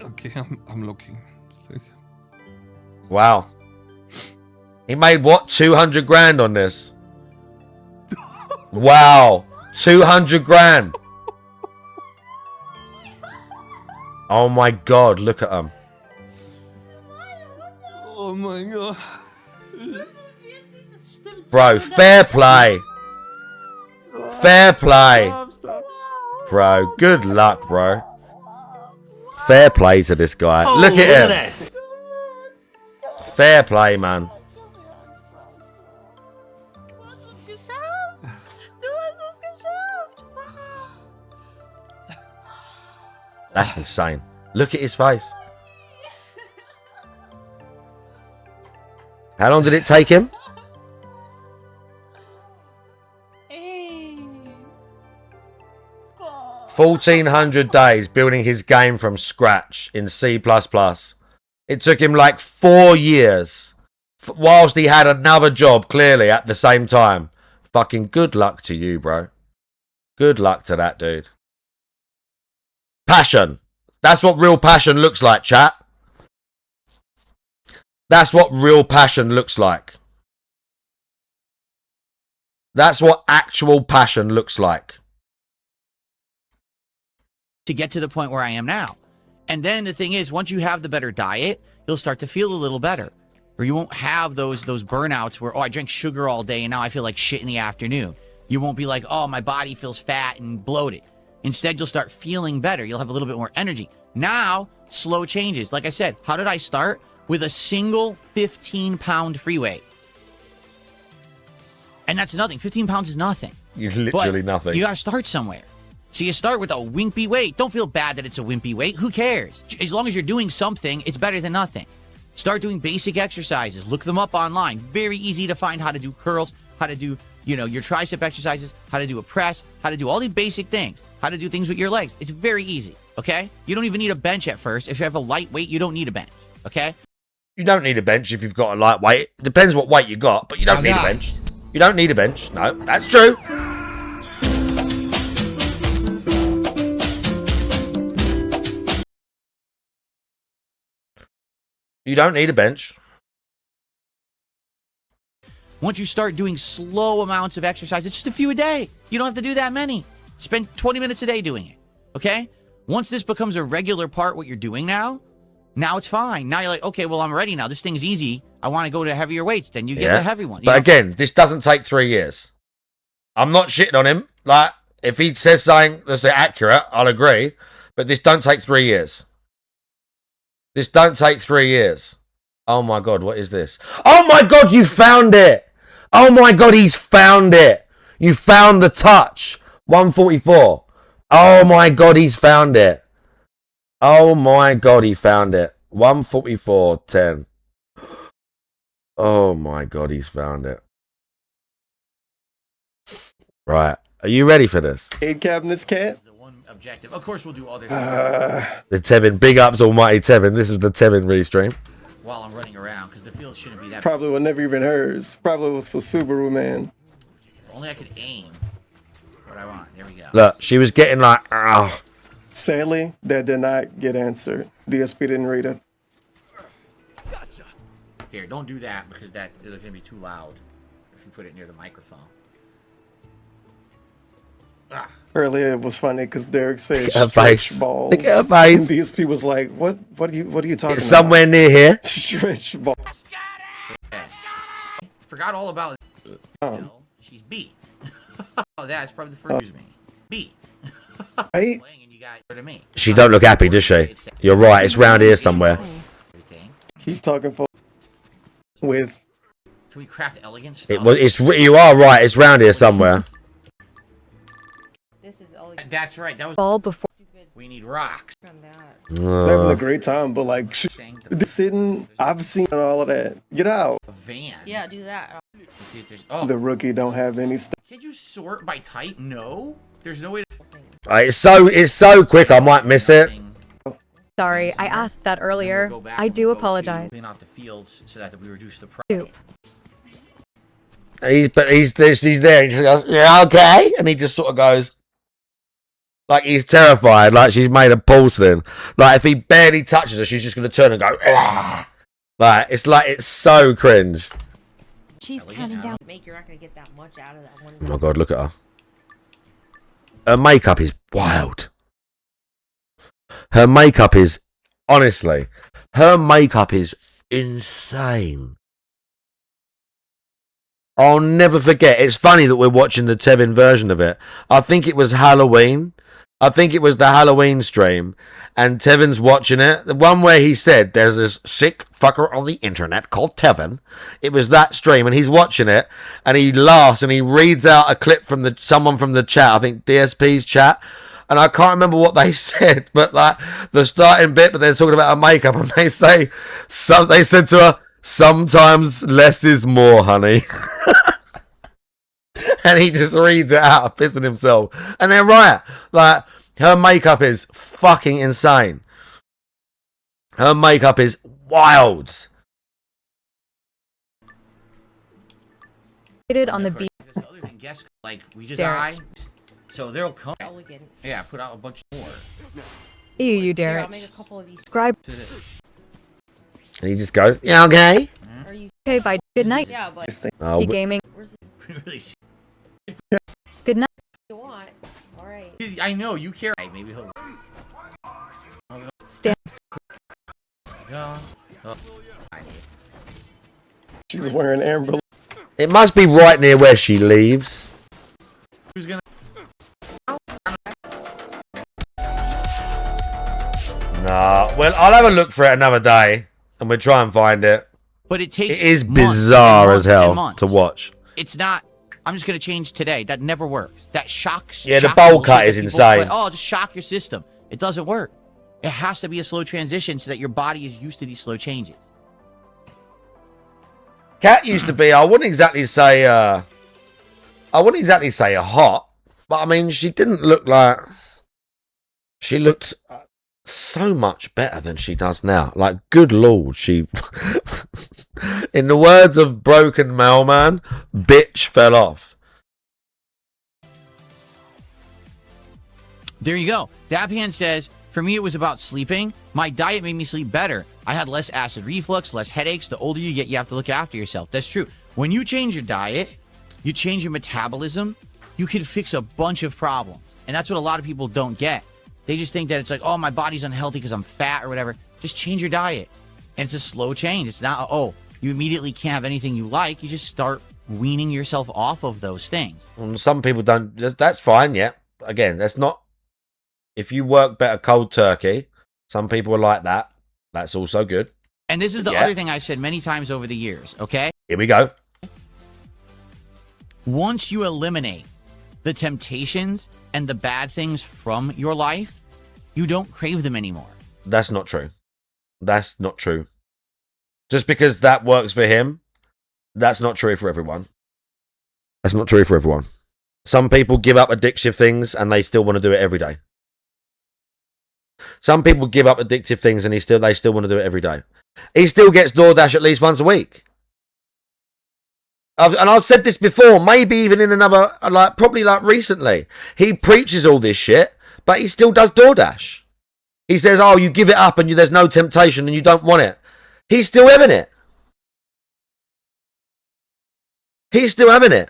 Okay, I'm looking. Wow. He made what? 200 grand on this. Wow. 200 grand. Oh my God, look at him. Oh my God. Bro, fair play. Fair play. Bro, good luck, bro. Fair play to this guy. Look at him. Fair play, man. That's insane. Look at his face. How long did it take him? 1,400 days building his game from scratch in C++. It took him like 4 years. Whilst he had another job, clearly, at the same time. Fucking good luck to you, bro. Good luck to that dude. Passion. That's what real passion looks like, chat. That's what real passion looks like. That's what actual passion looks like. To get to the point where I am now. And then the thing is, once you have the better diet, you'll start to feel a little better. Or you won't have those burnouts where, oh, I drank sugar all day and now I feel like shit in the afternoon. You won't be like, oh, my body feels fat and bloated. Instead, you'll start feeling better. You'll have a little bit more energy. Now, slow changes. Like I said, how did I start? With a single 15-pound free weight. And that's nothing. 15 pounds is nothing. It's literally nothing. You got to start somewhere. So you start with a wimpy weight. Don't feel bad that it's a wimpy weight. Who cares? As long as you're doing something, it's better than nothing. Start doing basic exercises. Look them up online. Very easy to find how to do curls, how to do, your tricep exercises, how to do a press, how to do all these basic things, how to do things with your legs. It's very easy, okay? You don't even need a bench at first. If you have a light weight, you don't need a bench, okay? You don't need a bench if you've got a light weight. It depends what weight you got, but you don't need a bench. You don't need a bench. No, that's true. You don't need a bench. Once you start doing slow amounts of exercise, it's just a few a day. You don't have to do that many. Spend 20 minutes a day doing it, okay? Once this becomes a regular part, what you're doing now it's fine. Now you're like, okay, well, I'm ready now. This thing's easy. I want to go to heavier weights. Then you get the heavy one. But again, this doesn't take 3 years. I'm not shitting on him. Like, if he says something that's accurate, I'll agree. But this don't take 3 years. This don't take 3 years. Oh my God, what is this? Oh my God, you found it. Oh my God, he's found it. You found the touch. 144. Oh my God, he's found it. Oh my God, he found it. 144.10. Oh my God, he's found it. Right. Are you ready for this? 8 cabinets, cat. The one objective. Of course, we'll do other The Tevin. Big ups, almighty Tevin. This is the Tevin restream. while I'm running around because the field shouldn't be that. Probably was never even hers. Probably was for Subaru, man. only I could aim what I want. There we go. Look, she was getting like, ah. Sadly, that did not get answered. DSP didn't read it. Here, don't do that because that's going to be too loud if you put it near the microphone. Ah. Earlier, it was funny because Derek said Look at her stretch face. balls. Look at her face. And DSP was like, "What? What are you talking It's about?" somewhere near here. Stretch balls. Okay. Forgot all about it. No, she's beat. Oh, that's probably the first use me. Beat. Right? Playing and you got rid of me. She don't look happy, does she? You're right. It's round here somewhere. Everything. Keep talking for with. Can we craft elegant stuff? It was. It's. You are right. It's round here somewhere. This is all That's right. That was All before. we need rocks. from that. They're having a great time, but like sitting, I've seen all of that. Get out. A van. Yeah, do that. Let's see if there's. Oh, The rookie don't have any stuff. can't you sort by type? No. There's no way to. It's so quick. I might miss it. Sorry, I asked that earlier. I do apologize. Clean out the fields so that we reduce the price. Soup. He's there. He just goes, yeah, okay, and he just sort of goes, like he's terrified, like she's made of porcelain. Like if he barely touches her, she's just gonna turn and go, ah. Like it's so cringe. She's counting down. Make you're not gonna get that much out of that one. Oh my god, look at her. Her makeup is wild. Her makeup is, honestly, her makeup is insane. I'll never forget. It's funny that we're watching the Tevin version of it. I think it was Halloween. I think it was the Halloween stream. And Tevin's watching it. The one where he said, there's this sick fucker on the internet called Tevin. It was that stream. And he's watching it. And he laughs and he reads out a clip from someone from the chat. I think DSP's chat. And I can't remember what they said. But like the starting bit. But they're talking about her makeup. And they say, they said to her, sometimes less is more, honey. And he just reads it out, pissing himself. And they're right. Like, her makeup is fucking insane. Her makeup is wild. On the beach. This other thing, guess, like, we just Derek. die. So they'll come. Elegant. Yeah, put out a bunch more. You, Here, Derek. I'll make a couple of these. Subscribe. To the, And he just goes, yeah, okay. Are you? Okay, bye. Good night. Yeah, but Oh, Be gaming. where's the really see. Good night. you want? All right. I know you care. Maybe he'll Stamps. go. Oh. She's wearing amber. it must be right near where she leaves. Who's gonna? Nah. Well, I'll have a look for it another day. And we'll try and find it. But it takes. It is months bizarre and as months and hell months. to watch. It's not. I'm just gonna change today. That never works. That shocks. Yeah, the shocks bowl people so cut that is people insane. play, oh, just shock your system. It doesn't work. It has to be a slow transition so that your body is used to these slow changes. Cat used to be, I wouldn't exactly say a hot, but I mean, she didn't look like, she looked so much better than she does now. Like, good lord, she, in the words of Broken Mailman, bitch fell off. There you go. Dabhan says, for me, it was about sleeping. My diet made me sleep better. I had less acid reflux, less headaches. The older you get, you have to look after yourself. That's true. When you change your diet, you change your metabolism, you can fix a bunch of problems. And that's what a lot of people don't get. They just think that it's like, oh, my body's unhealthy because I'm fat or whatever. Just change your diet. And it's a slow change. It's not, oh, you immediately can't have anything you like. You just start weaning yourself off of those things. And some people don't, that's fine, yeah. Again, that's not, if you work better cold turkey, some people are like that. That's also good. And this is the Yeah. other thing I've said many times over the years, okay? Here we go. Once you eliminate the temptations and the bad things from your life, you don't crave them anymore. That's not true. That's not true. Just because that works for him, that's not true for everyone. That's not true for everyone. Some people give up addictive things and they still want to do it every day. Some people give up addictive things and they still want to do it every day. He still gets DoorDash at least once a week. And I've said this before, maybe even in another, like probably like recently. He preaches all this shit, but he still does DoorDash. He says, oh, you give it up and there's no temptation and you don't want it. He's still having it. He's still having it.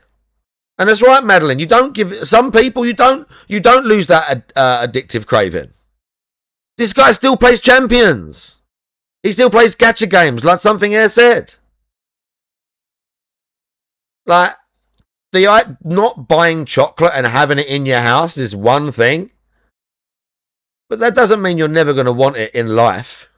And that's right, Madeline. You don't give some people, you don't lose that addictive craving. This guy still plays Champions. He still plays gacha games, like something Air said. Like, not buying chocolate and having it in your house is one thing. But that doesn't mean you're never going to want it in life.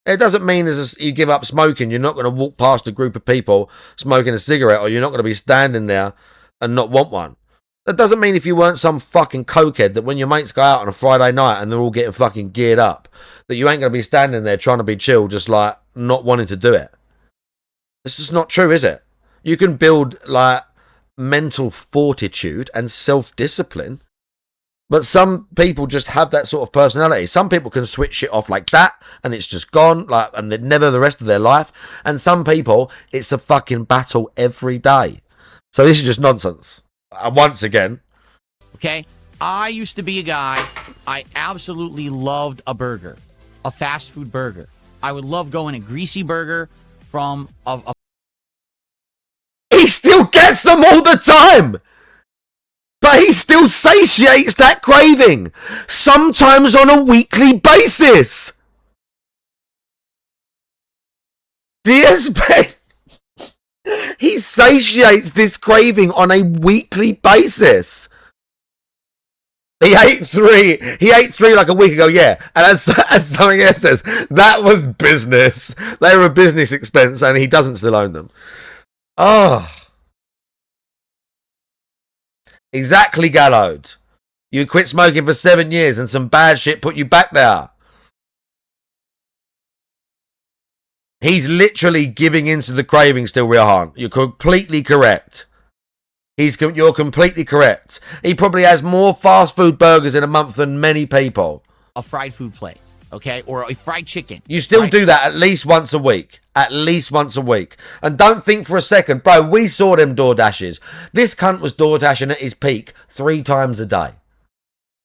It doesn't mean as you give up smoking, you're not going to walk past a group of people smoking a cigarette, or you're not going to be standing there and not want one. That doesn't mean if you weren't some fucking cokehead that when your mates go out on a Friday night and they're all getting fucking geared up, that you ain't going to be standing there trying to be chill, just like not wanting to do it. It's just not true, is it? You can build like mental fortitude and self-discipline, but some people just have that sort of personality. Some people can switch shit off like that and it's just gone, like, and they're never the rest of their life. And some people, it's a fucking battle every day. So this is just nonsense. Once again. Okay? I used to be a guy, I absolutely loved a burger, a fast food burger. I would love going a greasy burger from a He still gets them all the time! But he still satiates that craving, sometimes on a weekly basis. DSP, he satiates this craving on a weekly basis. He ate three like a week ago, yeah. And as something else says, that was business. They were a business expense and he doesn't still own them. Oh. Exactly, Gallowed. You quit smoking for 7 years and some bad shit put you back there. He's literally giving into the craving still, Rihan. You're completely correct. You're completely correct. He probably has more fast food burgers in a month than many people. a fried food place, okay? Or a fried chicken. You still do that at least once a week. At least once a week. And don't think for a second, bro, we saw them DoorDashes. This cunt was DoorDashing at his peak 3 times a day.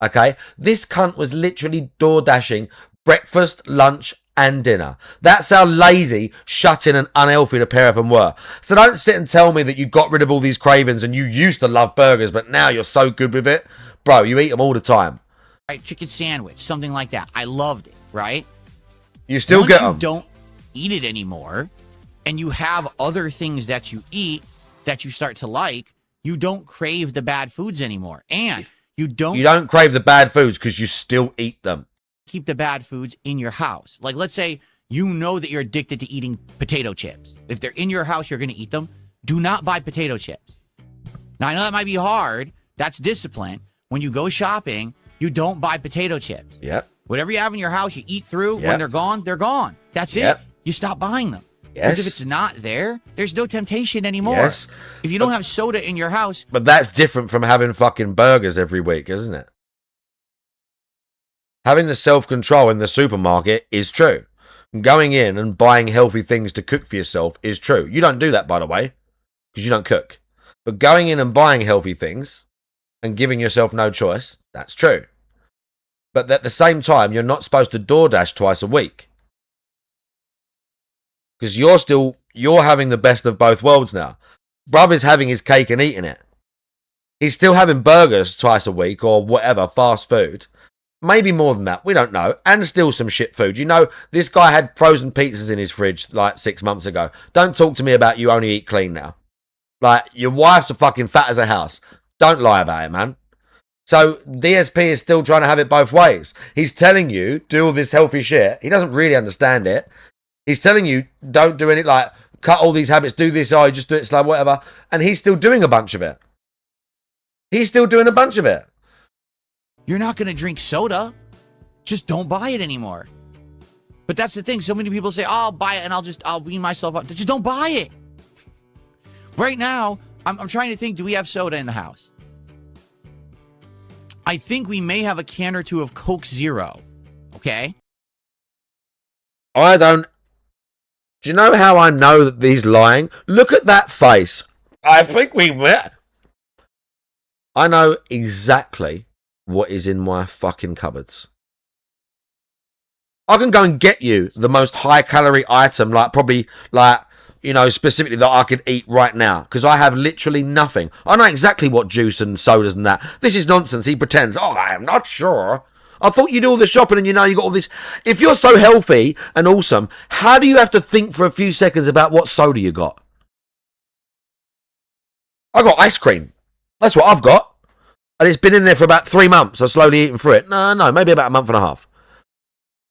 Okay? This cunt was literally DoorDashing breakfast, lunch, and dinner. That's how lazy, shut-in, and unhealthy the pair of them were. So don't sit and tell me that you got rid of all these cravings and you used to love burgers, but now you're so good with it. Bro, you eat them all the time. Right, chicken sandwich, something like that. I loved it, right? You still Once get you them. don't eat it anymore, and you have other things that you eat that you start to like, you don't crave the bad foods anymore. And you don't crave the bad foods because you still eat them. Keep the bad foods in your house. Like, let's say you know that you're addicted to eating potato chips. If they're in your house, you're going to eat them. Do not buy potato chips. Now, I know that might be hard. That's discipline. When you go shopping, you don't buy potato chips. Yep. Whatever you have in your house, you eat through. Yep. When they're gone, they're gone. That's Yep. it. You stop buying them. Yes. Because if it's not there, there's no temptation anymore. Yes. If you don't have soda in your house. But that's different from having fucking burgers every week, isn't it? Having the self-control in the supermarket is true. Going in and buying healthy things to cook for yourself is true. You don't do that, by the way, because you don't cook. But going in and buying healthy things and giving yourself no choice, that's true. But at the same time, you're not supposed to DoorDash twice a week. Because you're having the best of both worlds now. Brother's having his cake and eating it. He's still having burgers twice a week or whatever, fast food. Maybe more than that, we don't know. And still some shit food. You know, this guy had frozen pizzas in his fridge like 6 months ago. Don't talk to me about you only eat clean now. Like, your wife's a fucking fat as a house. Don't lie about it, man. So, DSP is still trying to have it both ways. He's telling you, do all this healthy shit. He doesn't really understand it. He's telling you, don't do any, like, cut all these habits, do this, oh, just do it slow, whatever. And he's still doing a bunch of it. He's still doing a bunch of it. You're not going to drink soda. Just don't buy it anymore. But that's the thing. So many people say, oh, I'll buy it and I'll wean myself up. Just don't buy it. Right now, I'm trying to think, do we have soda in the house? I think we may have a can or two of Coke Zero. Okay? I don't... Do you know how I know that he's lying? Look at that face. I think we met. I know exactly what is in my fucking cupboards. I can go and get you the most high calorie item, like probably like, you know, specifically that I could eat right now, because I have literally nothing. I know exactly what juice and sodas and that. This is nonsense. He pretends, oh, I am not sure. I thought you do all the shopping and you know you got all this. If you're so healthy and awesome, how do you have to think for a few seconds about what soda you got? I got ice cream. That's what I've got. And it's been in there for about 3 months. I'm slowly eating through it. No, maybe about a month and a half.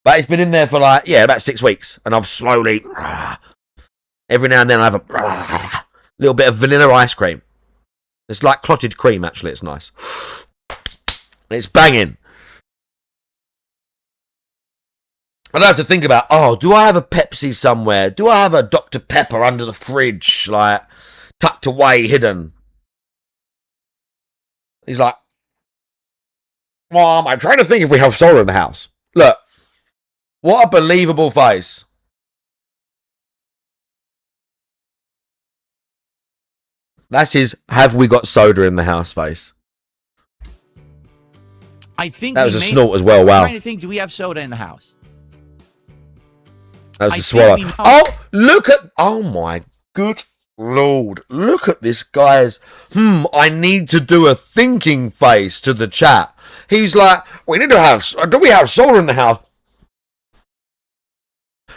But it's been in there for like, yeah, about 6 weeks. And I've slowly, every now and then I have a little bit of vanilla ice cream. It's like clotted cream, actually. It's nice. It's banging. I don't have to think about, oh, do I have a Pepsi somewhere? Do I have a Dr. Pepper under the fridge, like, tucked away, hidden? He's like, Mom, I'm trying to think if we have soda in the house. Look, what a believable face. That's his, have we got soda in the house face. I think that was a snort as well, wow. I'm trying to think, do we have soda in the house? That was a swallow. Oh, look at, oh my good Lord. Look at this guy's, I need to do a thinking face to the chat. He's like, we need to have, do we have soda in the house?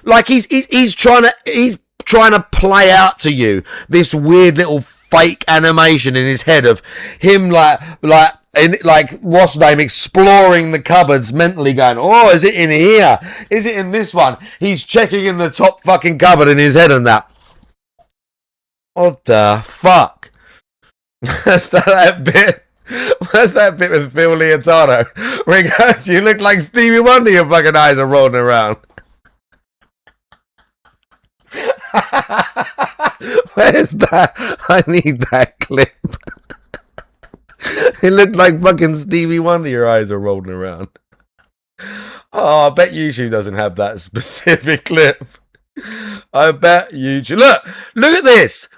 Like he's trying to play out to you this weird little fake animation in his head of him like what's the name, exploring the cupboards mentally, going, oh, is it in here? Is it in this one? He's checking in the top fucking cupboard in his head and that. What the fuck? That's that bit. What's that bit with Phil Leotardo? Where he goes, you look like Stevie Wonder, your fucking eyes are rolling around. Where's that? I need that clip. It looked like fucking Stevie Wonder, your eyes are rolling around. Oh, I bet YouTube doesn't have that specific clip. I bet YouTube. Look at this.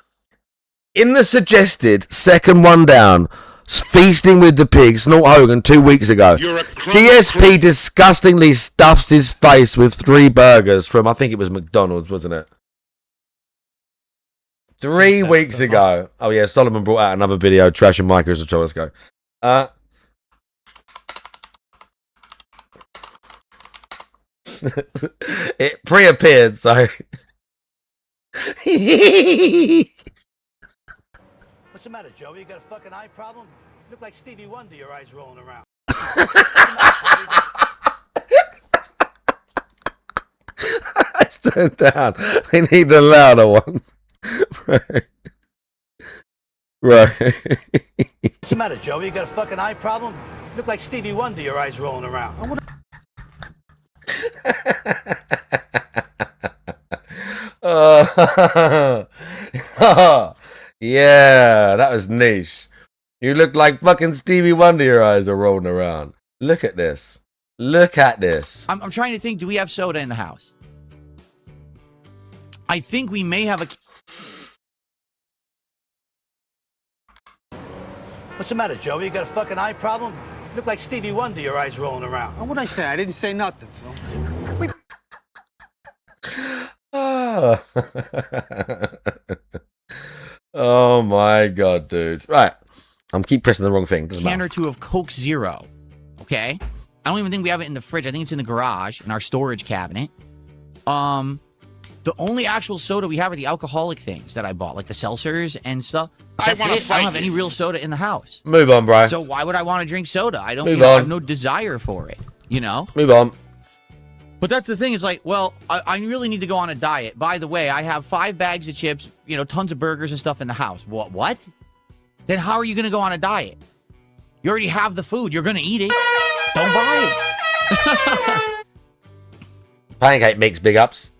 In the suggested second one down, feasting with the pigs, Snort Hogan 2 weeks ago. DSP disgustingly stuffs his face with 3 burgers from, I think it was McDonald's, wasn't it? 3 weeks ago. Oh yeah, Solomon brought out another video, Trash and Micah as well. Let's go. It pre-appeared, so. What's the matter, Joey? You got a fucking eye problem? You look like Stevie Wonder, your eyes rolling around. It's turned down. I need the louder one. Right. What's the matter, Joey? You got a fucking eye problem? You look like Stevie Wonder, your eyes rolling around. Yeah, that was niche. You look like fucking Stevie Wonder, your eyes are rolling around. Look at this. Look at this. I'm trying to think, do we have soda in the house? I think we may have a... What's the matter, Joey? You got a fucking eye problem? You look like Stevie Wonder, your eyes rolling around. What'd I say? I didn't say nothing, Phil. Oh my god, dude. Right. I'm keep pressing the wrong thing. Doesn't can matter. or two of Coke Zero. Okay? I don't even think we have it in the fridge. I think it's in the garage, in our storage cabinet. The only actual soda we have are the alcoholic things that I bought, like the seltzers and stuff. That's it. I don't have any real soda in the house. Move on, bro. So why would I want to drink soda? I don't. Move I on. have no desire for it. You know. Move on. But that's the thing. It's like, well, I really need to go on a diet. By the way, I have 5 bags of chips, you know, tons of burgers and stuff in the house. What? Then how are you going to go on a diet? You already have the food. You're going to eat it. Don't buy it. Pancake mix, big ups.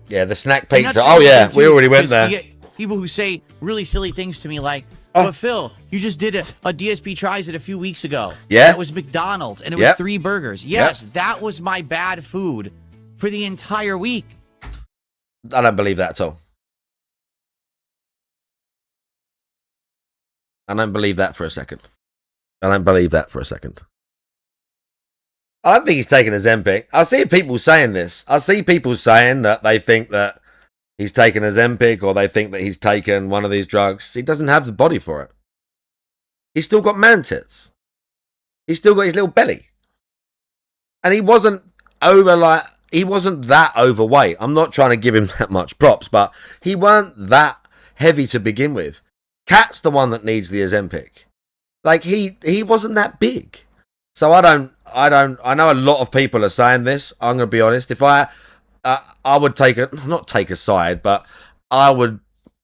Yeah, the snack pizza. Oh yeah, we already went there. You get people who say really silly things to me like, but Phil, you just did a DSP tries it a few weeks ago. Yeah. That was McDonald's, and it was 3 burgers. Yes, that was my bad food for the entire week. I don't believe that at all. I don't believe that for a second. I don't believe that for a second. I don't think he's taken a Zempic. I see people saying this. I see people saying that they think that he's taken a Zempic or they think that he's taken one of these drugs. He doesn't have the body for it. He's still got man tits. He's still got his little belly. And he wasn't he wasn't that overweight. I'm not trying to give him that much props, but he weren't that heavy to begin with. Cat's the one that needs the Ozempic. Like he wasn't that big. So I know a lot of people are saying this. I'm going to be honest. If I would not take a side, but I would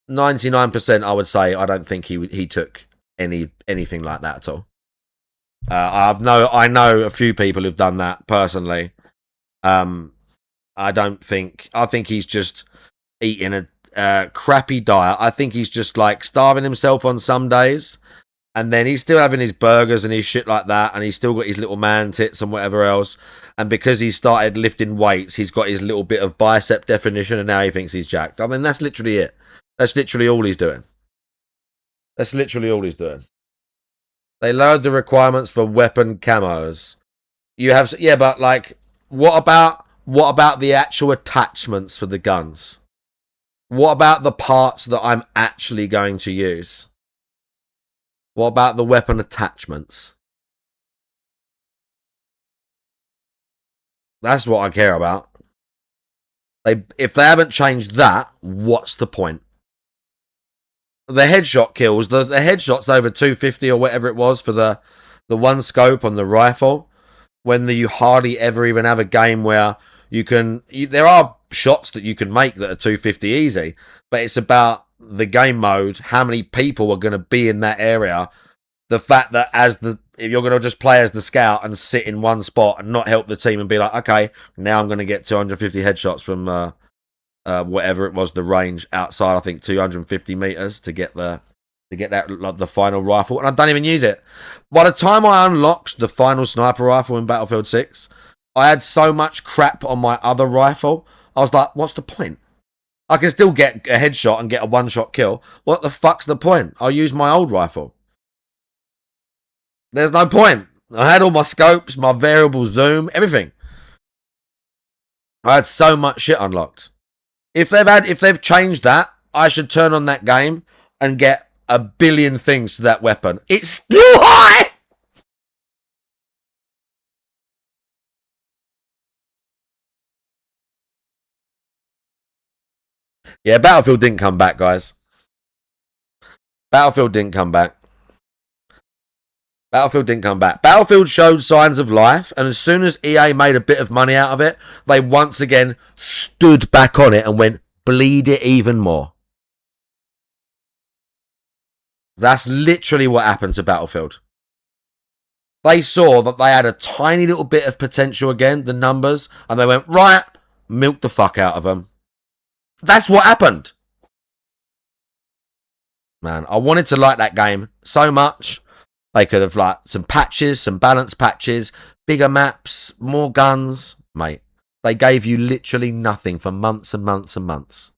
99% I would say I don't think he took anything like that at all. I know a few people who've done that personally. I think he's just eating a crappy diet. I think he's just like starving himself on some days, and then he's still having his burgers and his shit like that, and he's still got his little man tits and whatever else. And because he started lifting weights, he's got his little bit of bicep definition, and now he thinks he's jacked. I mean, that's literally it. That's literally all he's doing. That's literally all he's doing. They lowered the requirements for weapon camos. But like, what about the actual attachments for the guns? What about the parts that I'm actually going to use? What about the weapon attachments? That's what I care about. If they haven't changed that, what's the point? The headshot kills, the headshots over 250 or whatever it was for the one scope on the rifle, when you hardly ever even have a game where there are shots that you can make that are 250 easy, but it's about the game mode, how many people are going to be in that area. The fact that if you're going to just play as the scout and sit in one spot and not help the team and be like, okay, now I'm going to get 250 headshots from whatever it was, the range outside, I think 250 meters to get that like the final rifle, and I don't even use it. By the time I unlocked the final sniper rifle in Battlefield 6, I had so much crap on my other rifle. I was like, what's the point? I can still get a headshot and get a one-shot kill. What the fuck's the point? I'll use my old rifle. There's no point. I had all my scopes, my variable zoom, everything. I had so much shit unlocked. If they've changed that, I should turn on that game and get 1 billion things to that weapon. It's still high! Yeah, Battlefield didn't come back, guys. Battlefield didn't come back. Battlefield showed signs of life, and as soon as EA made a bit of money out of it, they once again stood back on it and went, bleed it even more. That's literally what happened to Battlefield. They saw that they had a tiny little bit of potential again, the numbers, and they went, right, milk the fuck out of them. That's what happened. Man, I wanted to like that game so much. They could have like some patches, some balance patches, bigger maps, more guns. Mate, they gave you literally nothing for months and months and months.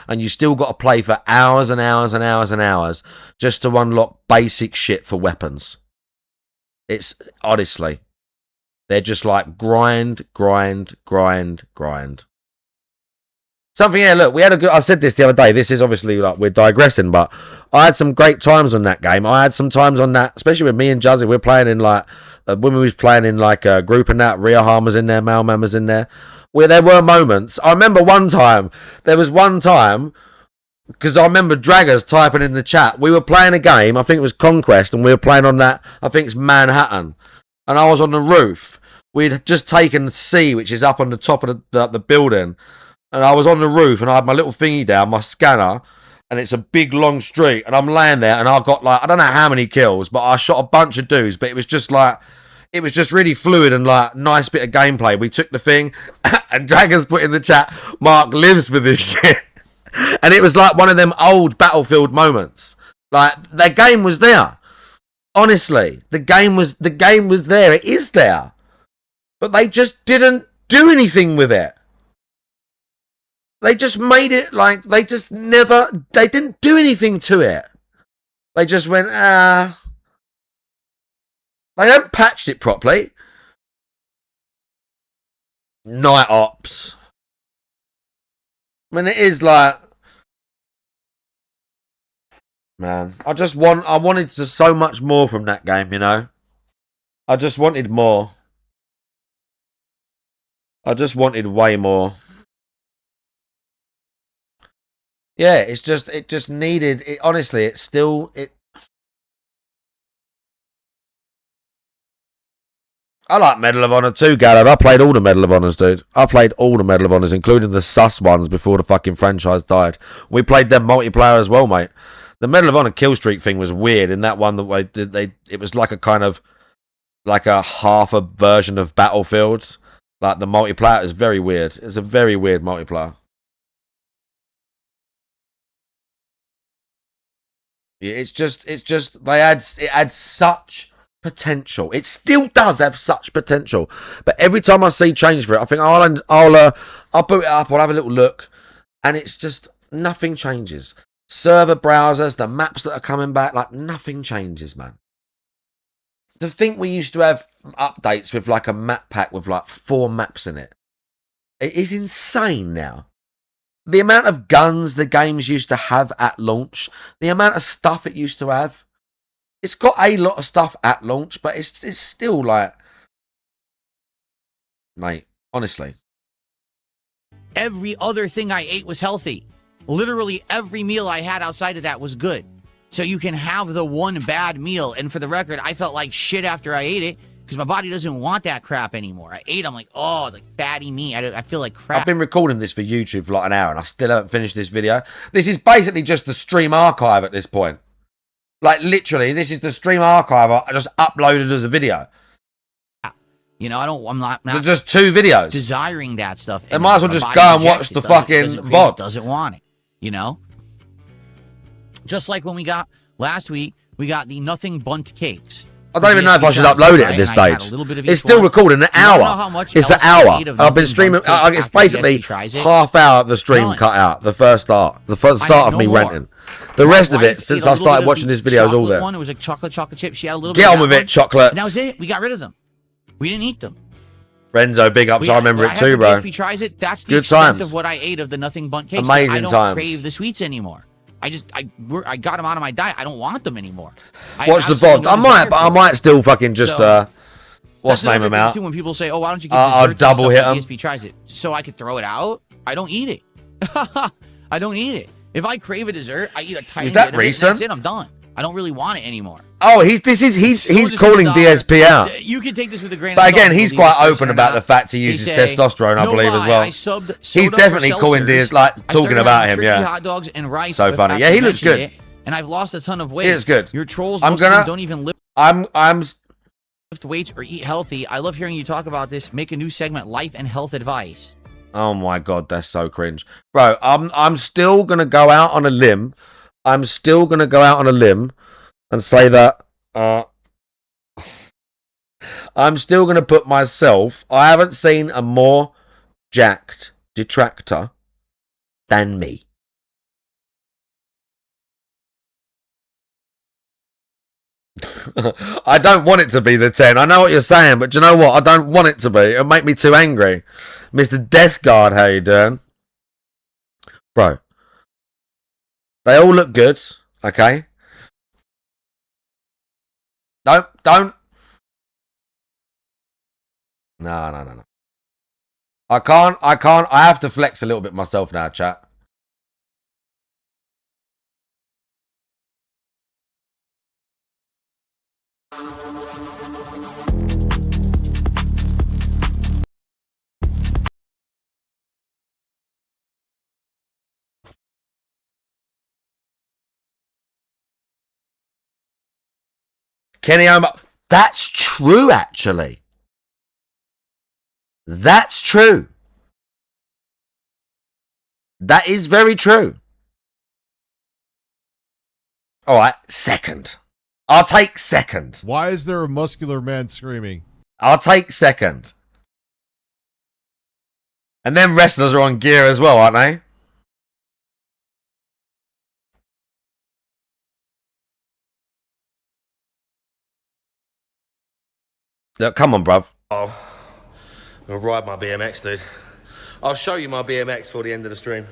And you still got to play for hours and hours and hours and hours just to unlock basic shit for weapons. It's honestly, they're just like grind. Something here, look, we had a good, I said this the other day, this is obviously like, we're digressing, but I had some great times on that game. I had some times on that, especially with me and Juzzy, we're playing in like, when we was playing in like a group and that, Ria Harm was in there, Mailman was in there, where there were moments. I remember there was one time, because I remember Draggers typing in the chat, we were playing a game, I think it was Conquest, and we were playing on that, I think it's Manhattan, and I was on the roof. We'd just taken C, which is up on the top of the building, and I was on the roof, and I had my little thingy down, my scanner, and it's a big, long street, and I'm laying there, and I got like, I don't know how many kills, but I shot a bunch of dudes, but it was just like, it was just really fluid and like, nice bit of gameplay. We took the thing, and Dragons put in the chat, Mark lives with this shit. And it was like one of them old Battlefield moments. Like, the game was there. Honestly, the game was there. It is there. But they just didn't do anything with it. They just made it like, they didn't do anything to it. They just went, They haven't patched it properly. Night Ops. I mean, it is like, man, I wanted so much more from that game, you know? I just wanted more. I just wanted way more. Yeah, it just needed, honestly, I like Medal of Honor too, Gallo. I played all the Medal of Honors, dude. I played all the Medal of Honors, including the sus ones before the fucking franchise died. We played them multiplayer as well, mate. The Medal of Honor kill streak thing was weird in that one that it was like a kind of like a half a version of Battlefields. Like the multiplayer is very weird. It's a very weird multiplayer. It's just it adds such potential. It still does have such potential, but every time I see change for it, I think I'll boot it up. I'll have a little look, and it's just nothing changes. Server browsers, the maps that are coming back, like nothing changes, man. To think we used to have updates with like a map pack with like 4 maps in it, it is insane now. The amount of guns the games used to have at launch, the amount of stuff it used to have. It's got a lot of stuff at launch, but it's still like, mate, honestly. Every other thing I ate was healthy. Literally every meal I had outside of that was good. So you can have the one bad meal. And for the record, I felt like shit after I ate it because my body doesn't want that crap anymore. I ate, I'm like, oh, it's like fatty meat. I feel like crap. I've been recording this for YouTube for like an hour and I still haven't finished this video. This is basically just the stream archive at this point. Like, literally, this is the stream archive I just uploaded as a video. You know, I'm not just 2 videos. Desiring that stuff. They might as well just go and watch the fucking VOD. Doesn't want it, you know? Just like when we got, last week, we got the Nothing Bunt Cakes. I don't even know if I should upload it at this stage. It's still recording an hour. It's an hour. I've been streaming. It's basically half hour of the stream cut out. The first start of me renting. The rest of it, since I started watching this video, is all there. It was like chocolate chip. She had a little. Get on with it, chocolates. And that was it. We got rid of them. We didn't eat them. Renzo, big ups. I remember it too, bro. Tries it. That's the extent of what I ate of the Nothing Bunt Cakes. Amazing times. I don't crave the sweets anymore. I got them out of my diet. I don't want them anymore. Watch the VOD. I might still fucking just what's name them out. When people say, "Oh, why don't you get I'll double hit them." ESP tries it, so I could throw it out. I don't eat it. I don't eat it. If I crave a dessert, I eat a tiny bit of it. That's it. I'm done. I don't really want it anymore. Oh, he's calling DSP out. You can take this with a grain of salt. But again, salt. he's quite open about the fact he uses testosterone, I believe, as well. He's definitely calling talking about him. Yeah. Hot dogs and rice. So funny. Yeah, he looks good. And I've lost a ton of weight. He looks good. Your trolls don't even lift. I'm lift weights or eat healthy. I love hearing you talk about this. Make a new segment, life and health advice. Oh my god, that's so cringe, bro. I'm still gonna go out on a limb. I'm still gonna go out on a limb and say that I'm still gonna put myself. I haven't seen a more jacked detractor than me. I don't want it to be the 10. I know what you're saying, but do you know what? I don't want it to be. It'll make me too angry. Mr. Death Guard, how you doing? Bro. They all look good, okay? Don't. No. I can't. I have to flex a little bit myself now, chat. Kenny Omar. That's true, actually. That's true. That is very true. All right, second. I'll take second. Why is there a muscular man screaming? I'll take second. And then wrestlers are on gear as well, aren't they? Look, come on, bruv. Oh, I'll ride my BMX, dude. I'll show you my BMX for the end of the stream.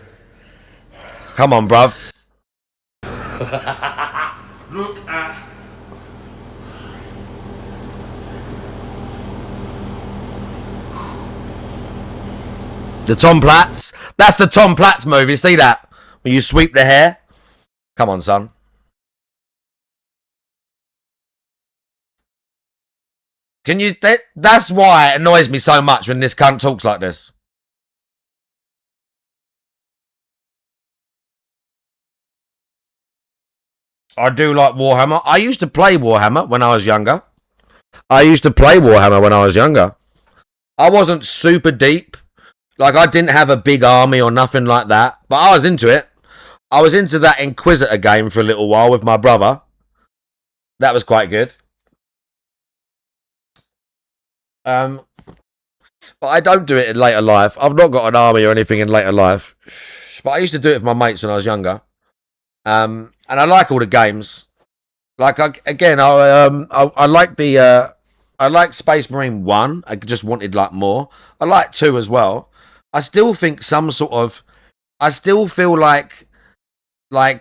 Come on, bruv. Look at... The Tom Platz. That's the Tom Platz movie. See that? When you sweep the hair. Come on, son. Can you... That's why it annoys me so much when this cunt talks like this. I do like Warhammer. I used to play Warhammer when I was younger. I wasn't super deep. Like, I didn't have a big army or nothing like that. But I was into it. I was into that Inquisitor game for a little while with my brother. That was quite good. But I don't do it in later life. I've not got an army or anything in later life. But I used to do it with my mates when I was younger. And I like all the games. Like, I like the... I like Space Marine 1. I just wanted, like, more. I like 2 as well. I still think some sort of... I still feel like... my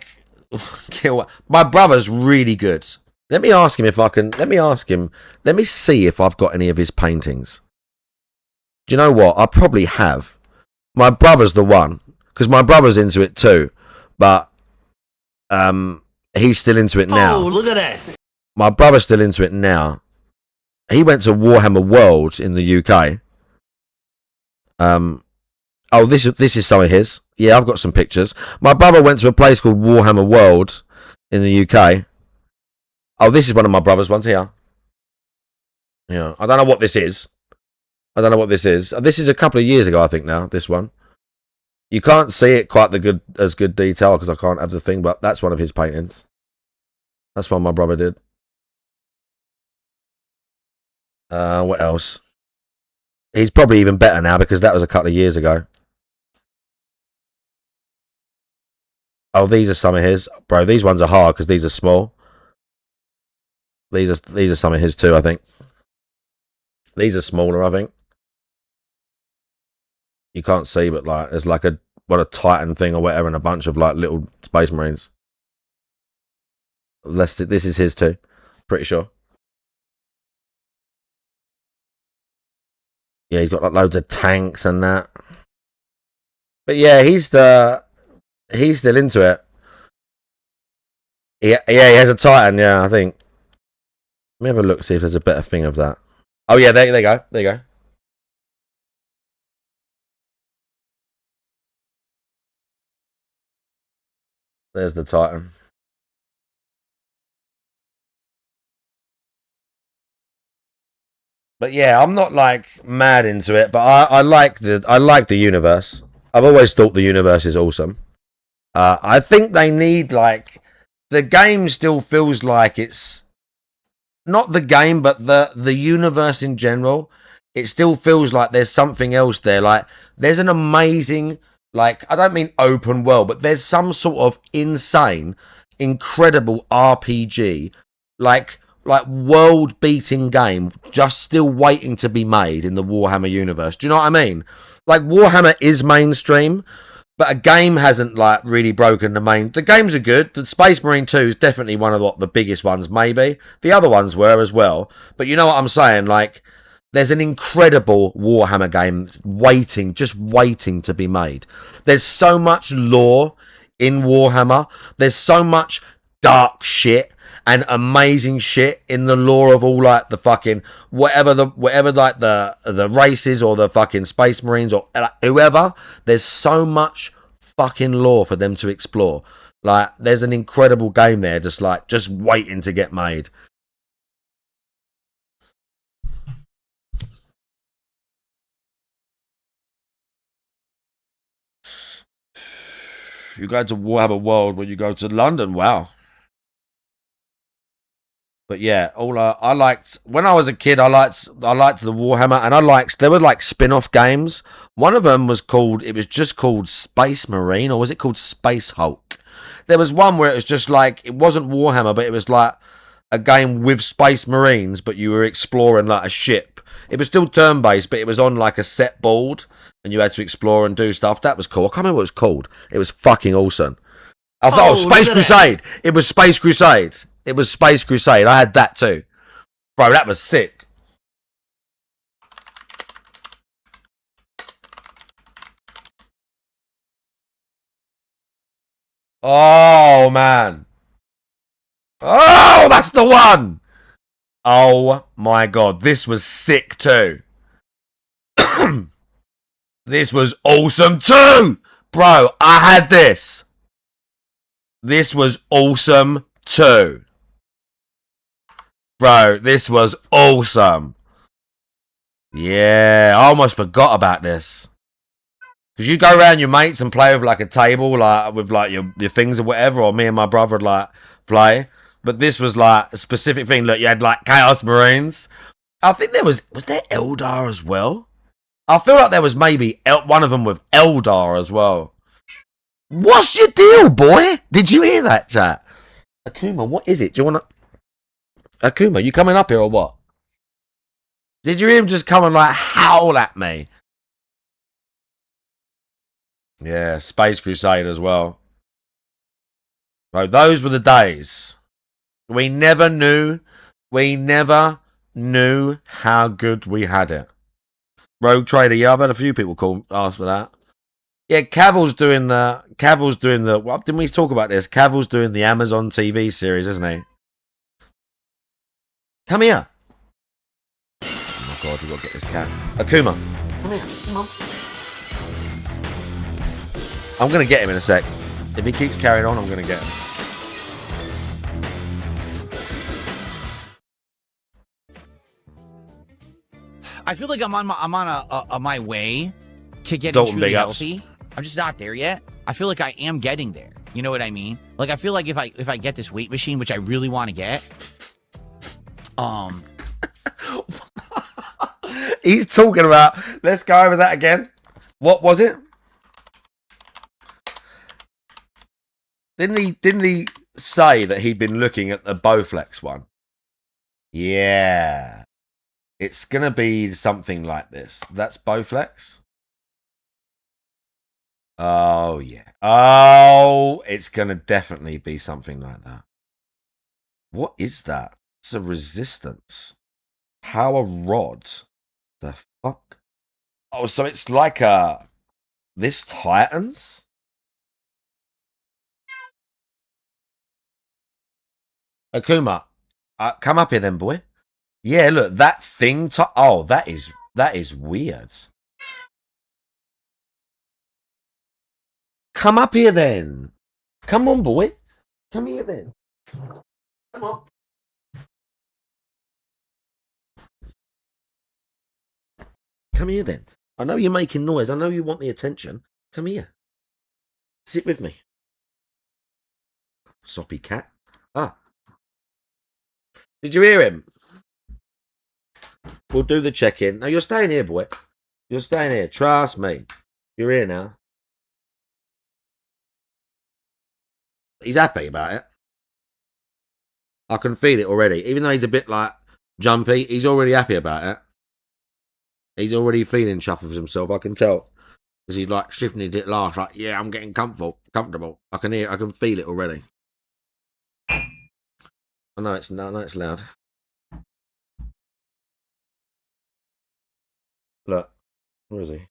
brother's really good. Let me ask him if I can... Let me see if I've got any of his paintings. Do you know what? I probably have. My brother's the one. Because my brother's into it too. But... he's still into it now. Oh, look at that. My brother's still into it now. He went to Warhammer Worlds in the UK. Oh, this is some of his. Yeah, I've got some pictures. My brother went to a place called Warhammer World in the UK. Oh, this is one of my brother's ones here. Yeah, I don't know what this is. This is a couple of years ago, I think now, this one. You can't see it quite as good detail because I can't have the thing, but that's one of his paintings. That's one my brother did. What else? He's probably even better now because that was a couple of years ago. Oh, these are some of his. Bro, these ones are hard because these are small. These are some of his too, I think. These are smaller, I think. You can't see, but like there's like a Titan thing or whatever and a bunch of like little Space Marines. This is his too. Pretty sure. Yeah, he's got like loads of tanks and that. But yeah, he's still into it. Yeah, he has a Titan, yeah, I think. Let me have a look, see if there's a better thing of that. Oh yeah, there you go. There you go. There's the Titan. But yeah, I'm not like mad into it, but I like the universe. I've always thought the universe is awesome. I think they need like the game still feels like it's not the game, but the universe in general. It still feels like there's something else there. Like there's an amazing, like I don't mean open world, but there's some sort of insane, incredible RPG, like world-beating game just still waiting to be made in the Warhammer universe. Do you know what I mean? Like Warhammer is mainstream, but a game hasn't like really broken the main. The games are good. The Space Marine 2 is definitely one of the biggest ones, maybe. The other ones were as well. But you know what I'm saying? Like, there's an incredible Warhammer game just waiting to be made. There's so much lore in Warhammer. There's so much dark shit and amazing shit in the lore of all like the fucking whatever like the races or the fucking Space Marines or whoever. There's so much fucking lore for them to explore. Like there's an incredible game there just waiting to get made. You go to Warhammer World when you go to London, wow. But yeah, I liked when I was a kid. I liked the Warhammer, and there were like spin-off games. One of them was just called Space Marine, or was it called Space Hulk? There was one where it was just like it wasn't Warhammer, but it was like a game with Space Marines, but you were exploring like a ship. It was still turn-based, but it was on like a set board, and you had to explore and do stuff. That was cool. I can't remember what it was called. It was fucking awesome. I thought, Space Crusade. It was Space Crusade. It was Space Crusade. I had that too. Bro, that was sick. Oh, man. Oh, that's the one. Oh, my God. This was sick too. This was awesome too. Bro, I had this. This was awesome too. Bro, this was awesome. Yeah, I almost forgot about this. Because you go around your mates and play with like a table, like with like your things or whatever, or me and my brother would like play. But this was like a specific thing. Look, you had like Chaos Marines. I think there was there Eldar as well? I feel like there was maybe one of them with Eldar as well. What's your deal, boy? Did you hear that, chat? Akuma, what is it? Do you want to... Akuma, you coming up here or what? Did you hear him just come and like howl at me? Yeah, Space Crusade as well. Bro, those were the days. We never knew how good we had it. Rogue Trader, yeah, I've had a few people ask for that. Yeah, Cavill's doing the, what, didn't we talk about this? Cavill's doing the Amazon TV series, isn't he? Come here. Oh my God, we've got to get this cat. Akuma. Come here, come on. I'm going to get him in a sec. If he keeps carrying on, I'm going to get him. I feel like I'm on my way to getting Dalton truly Bigups. healthy. I'm just not there yet. I feel like I am getting there. You know what I mean? Like I feel like if I get this weight machine, which I really want to get, He's talking about. Let's go over that again. What was it? Didn't he say that he'd been looking at the Bowflex one? Yeah. It's going to be something like this. That's Bowflex. Oh, yeah. Oh, it's going to definitely be something like that. What is that? It's a resistance. Power rod. The fuck? Oh, so it's like this Titans? Akuma, come up here then, boy. Yeah, look, that thing. Oh, that is weird. Come up here then. Come on, boy. Come here then. Come on. Come here then. I know you're making noise. I know you want the attention. Come here. Sit with me. Soppy cat. Ah. Did you hear him? We'll do the check-in. No, you're staying here, boy. You're staying here. Trust me. You're here now. He's happy about it. I can feel it already. Even though he's a bit, like, jumpy, he's already happy about it. He's already feeling chuffed with himself, I can tell. Because he's, like, shifting his laugh, like, yeah, I'm getting comfortable. I can feel it already. I know it's loud. Look, where is he?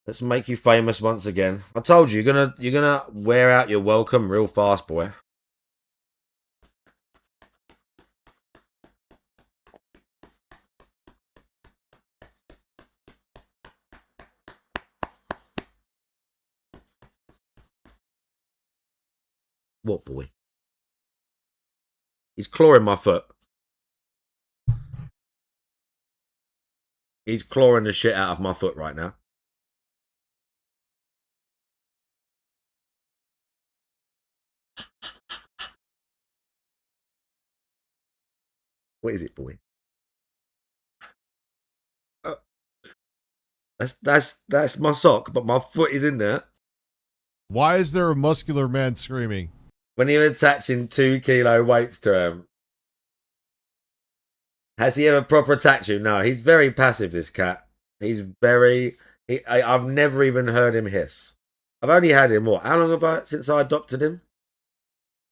Let's make you famous once again. I told you, you're gonna wear out your welcome real fast, boy. What boy? He's clawing my foot. He's clawing the shit out of my foot right now. What is it, boy? That's my sock, but my foot is in there. Why is there a muscular man screaming? when you're attaching 2 kilo weights to him. Has he ever proper attacked you? No, he's very passive, this cat. He's very... I've never even heard him hiss. I've only had him, what, how long have I, since I adopted him?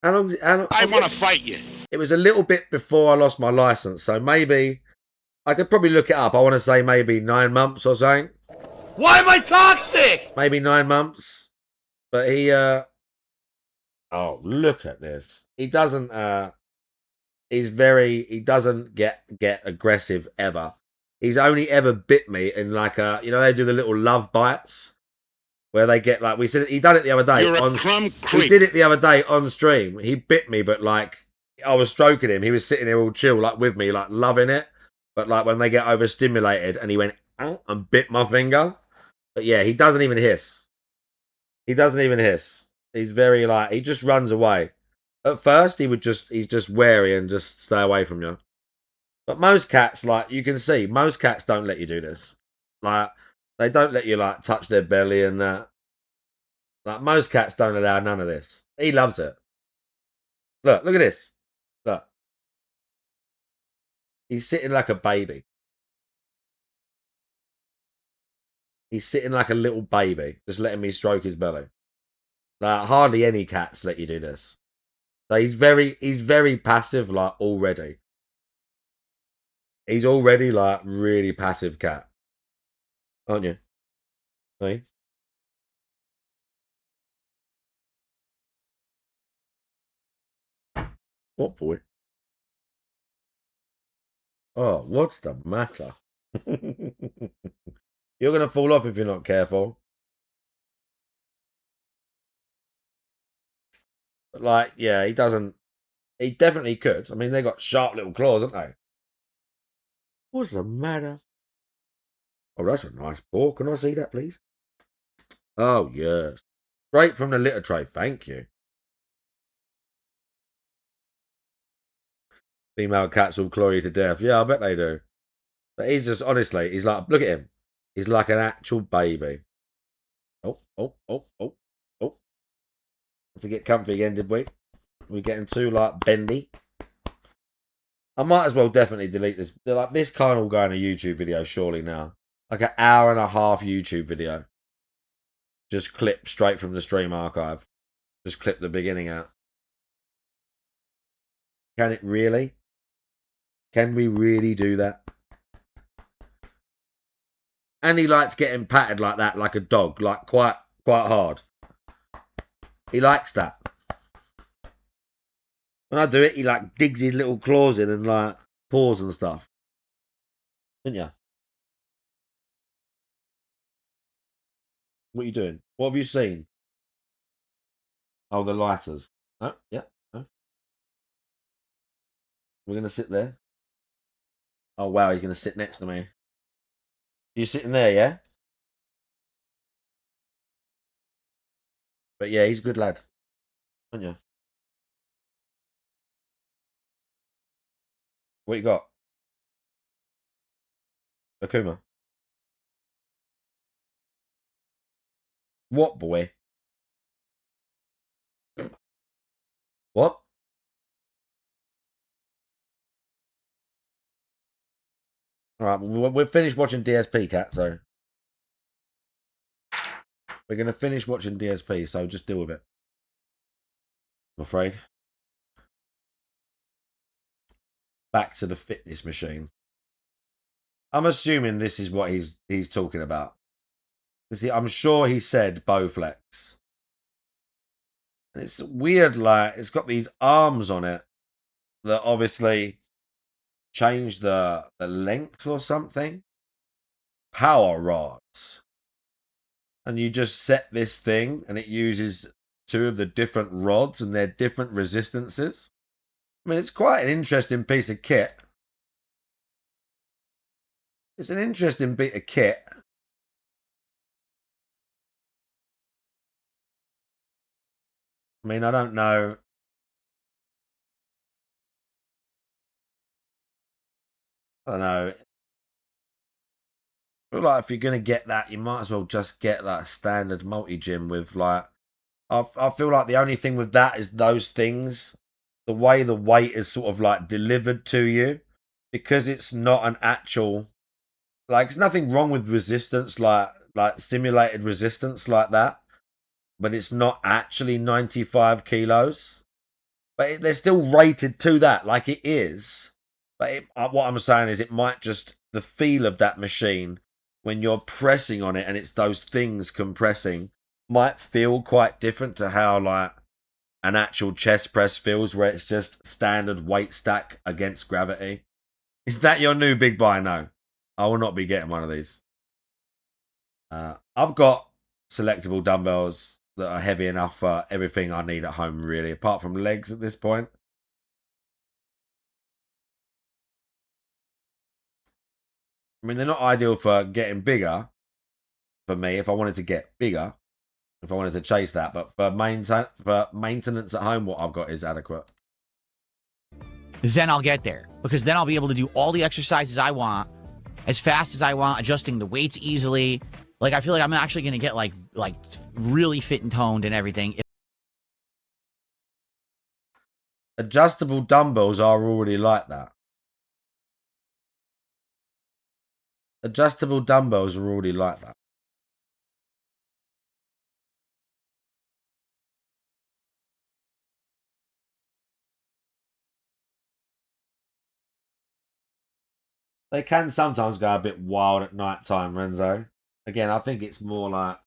How long? I want to fight you. It was a little bit before I lost my license, so maybe... I could probably look it up. I want to say maybe 9 months or something. Why am I toxic? Maybe 9 months. But he, oh, look at this. He doesn't, he doesn't get aggressive ever. He's only ever bit me in like a, you know, they do the little love bites where they get like, we said, he done it the other day. You're a crumb creep. He did it the other day on stream. He bit me, but like, I was stroking him. He was sitting there all chill, like with me, like loving it. But like when they get overstimulated and he went and bit my finger. But yeah, he doesn't even hiss. He doesn't even hiss. He's very like, he just runs away. At first, he's just wary and just stay away from you. But most cats, like, you can see, most cats don't let you do this. Like, they don't let you, like, touch their belly and that. Like, most cats don't allow none of this. He loves it. Look at this. Look. He's sitting like a baby. He's sitting like a little baby, just letting me stroke his belly. Like, hardly any cats let you do this. So he's very passive, like, already. He's already, like, really passive cat. Aren't you? Hey? What, boy? Oh, what's the matter? You're going to fall off if you're not careful. But, like, yeah, he doesn't... He definitely could. I mean, they got sharp little claws, haven't they? What's the matter? Oh, that's a nice paw. Can I see that, please? Oh, yes. Straight from the litter tray. Thank you. Female cats will claw you to death. Yeah, I bet they do. But he's just, honestly, he's like, look at him. He's like an actual baby. Oh. To get comfy again, did we? We're getting too, like, bendy. I might as well definitely delete this. Like, this can't all go in a YouTube video, surely now. Like an 1.5 hour YouTube video. Just clip straight from the stream archive. Just clip the beginning out. Can it really? Can we really do that? And he likes getting patted like that, like a dog, like quite hard. He likes that. When I do it, he like digs his little claws in and like paws and stuff. Didn't ya? What are you doing? What have you seen? Oh, the lighters. No, yeah, no. We're gonna sit there. Oh wow, you're gonna sit next to me. You sitting there, yeah? But yeah, he's a good lad. Aren't you? What you got? Akuma. What, boy? What? Alright, we're finished watching DSP, Cat, so... We're going to finish watching DSP, so just deal with it. I'm afraid. Back to the fitness machine. I'm assuming this is what he's talking about. See, I'm sure he said Bowflex. And it's weird, like, it's got these arms on it that obviously change the length or something. Power rods. And you just set this thing and it uses 2 of the different rods and their different resistances. I mean, it's quite an interesting piece of kit. It's an interesting bit of kit. I mean, I don't know. I don't know. I feel like if you're going to get that, you might as well just get like a standard multi-gym with like I feel like the only thing with that is those things, the way the weight is sort of like delivered to you, because it's not an actual, like, there's nothing wrong with resistance, like simulated resistance like that, but it's not actually 95 kilos. But they're still rated to that, like it is. But what I'm saying is it might just, the feel of that machine when you're pressing on it and it's those things compressing might feel quite different to how like an actual chest press feels, where it's just standard weight stack against gravity. Is that your new big buy? No, I will not be getting one of these. I've got selectable dumbbells that are heavy enough for everything I need at home, really, apart from legs at this point. I mean, they're not ideal for getting bigger for me if I wanted to get bigger, if I wanted to chase that, but for maintenance at home, what I've got is adequate. Then I'll get there, because then I'll be able to do all the exercises I want as fast as I want, adjusting the weights easily. Like, I feel like I'm actually going to get like really fit and toned and everything. Adjustable dumbbells are already like that. Adjustable dumbbells are already like that. They can sometimes go a bit wild at night time, Renzo. Again, I think it's more like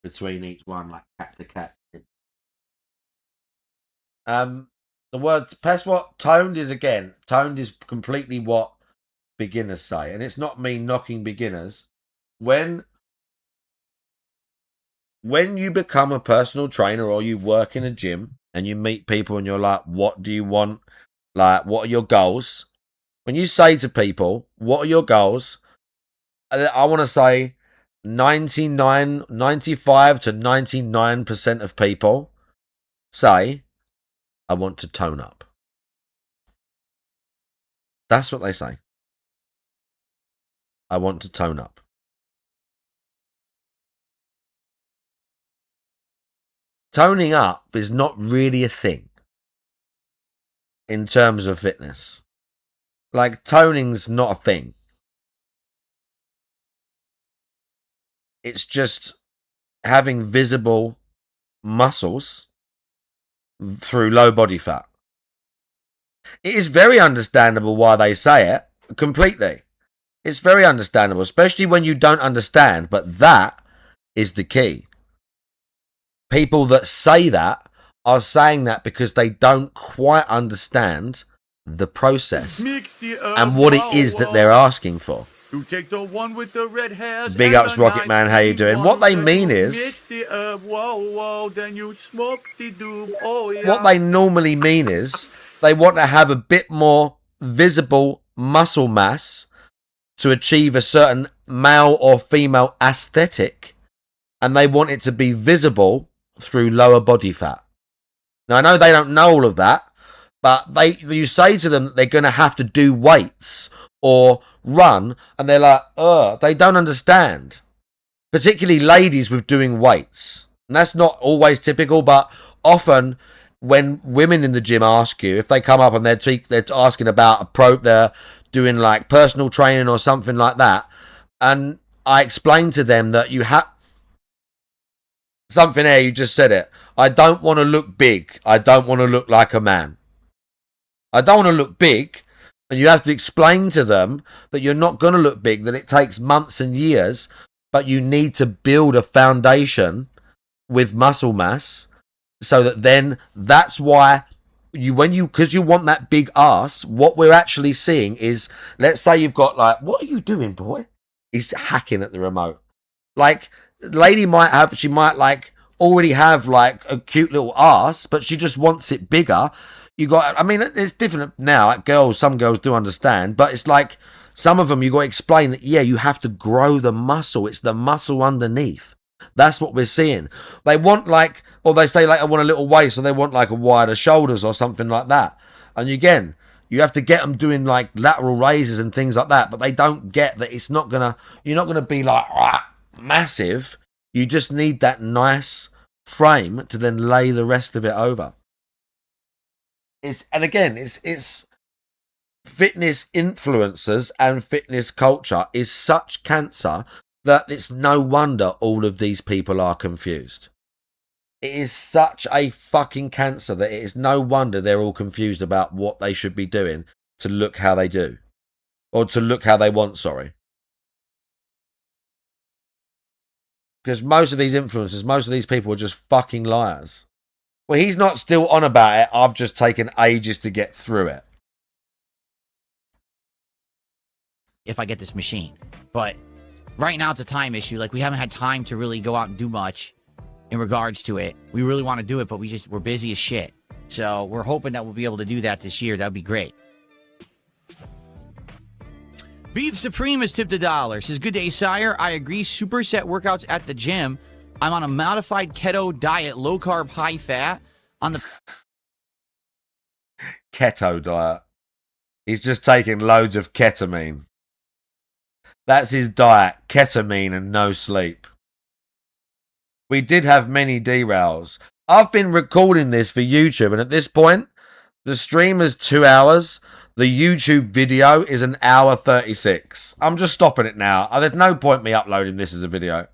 between each one, like cat to cat. The words pest what toned is, again, toned is completely what beginners say, and it's not me knocking beginners. When you become a personal trainer or you work in a gym and you meet people and you're like, what do you want? Like, what are your goals? When you say to people, what are your goals? I want to say 95 to 99% of people say, I want to tone up. That's what they say. I want to tone up. Toning up is not really a thing in terms of fitness. Like, toning's not a thing. It's just having visible muscles through low body fat. It is very understandable why they say it, completely. It's very understandable, especially when you don't understand, but that is the key. People that say that are saying that because they don't quite understand the process and what it is that they're asking for. You take the one with the red hairs. Big ups, Rocket Man. How you doing? What they mean is, then you smoke the doob. Oh, yeah. What they normally mean is they want to have a bit more visible muscle mass to achieve a certain male or female aesthetic, and they want it to be visible through lower body fat. Now, I know they don't know all of that, but you say to them that they're going to have to do weights or run, and they're like, they don't understand. Particularly ladies with doing weights. And that's not always typical, but often when women in the gym ask you, if they come up and they're asking about they're doing like personal training or something like that, and I explain to them that you have something there, you just said it. I don't want to look big. I don't want to look like a man. I don't want to look big. And you have to explain to them that you're not going to look big, that it takes months and years, but you need to build a foundation with muscle mass so that then that's why because you want that big ass, what we're actually seeing is, let's say you've got like, what are you doing, boy? He's hacking at the remote. Like, lady might already have like a cute little ass, but she just wants it bigger. I mean, it's different now. Some girls do understand, but it's like some of them you got to explain that, yeah, you have to grow the muscle. It's the muscle underneath. That's what we're seeing. They want or they say like, I want a little waist, or they want like a wider shoulders or something like that. And again, You have to get them doing like lateral raises and things like that, but they don't get that it's not gonna, you're not gonna be like massive. You just need that nice frame to then lay the rest of it over. It's fitness influencers and fitness culture is such cancer that it's no wonder all of these people are confused. It is such a fucking cancer that it is no wonder they're all confused about what they should be doing to look how they do. Or to look how they want, sorry. Because most of these influencers, most of these people are just fucking liars. Well, he's not still on about it. I've just taken ages to get through it. If I get this machine. But right now it's a time issue. Like, we haven't had time to really go out and do much in regards to it. We really want to do it, but we're busy as shit. So we're hoping that we'll be able to do that this year. That'd be great. Beef Supreme has tipped $1. Says, good day, sire. I agree. Superset workouts at the gym. I'm on a modified keto diet, low carb, high fat. On the Keto diet. He's just taking loads of ketamine. That's his diet. Ketamine and no sleep. We did have many derails. I've been recording this for YouTube, and at this point, the stream is 2 hours. The YouTube video is 1 hour 36. I'm just stopping it now. There's no point me uploading this as a video.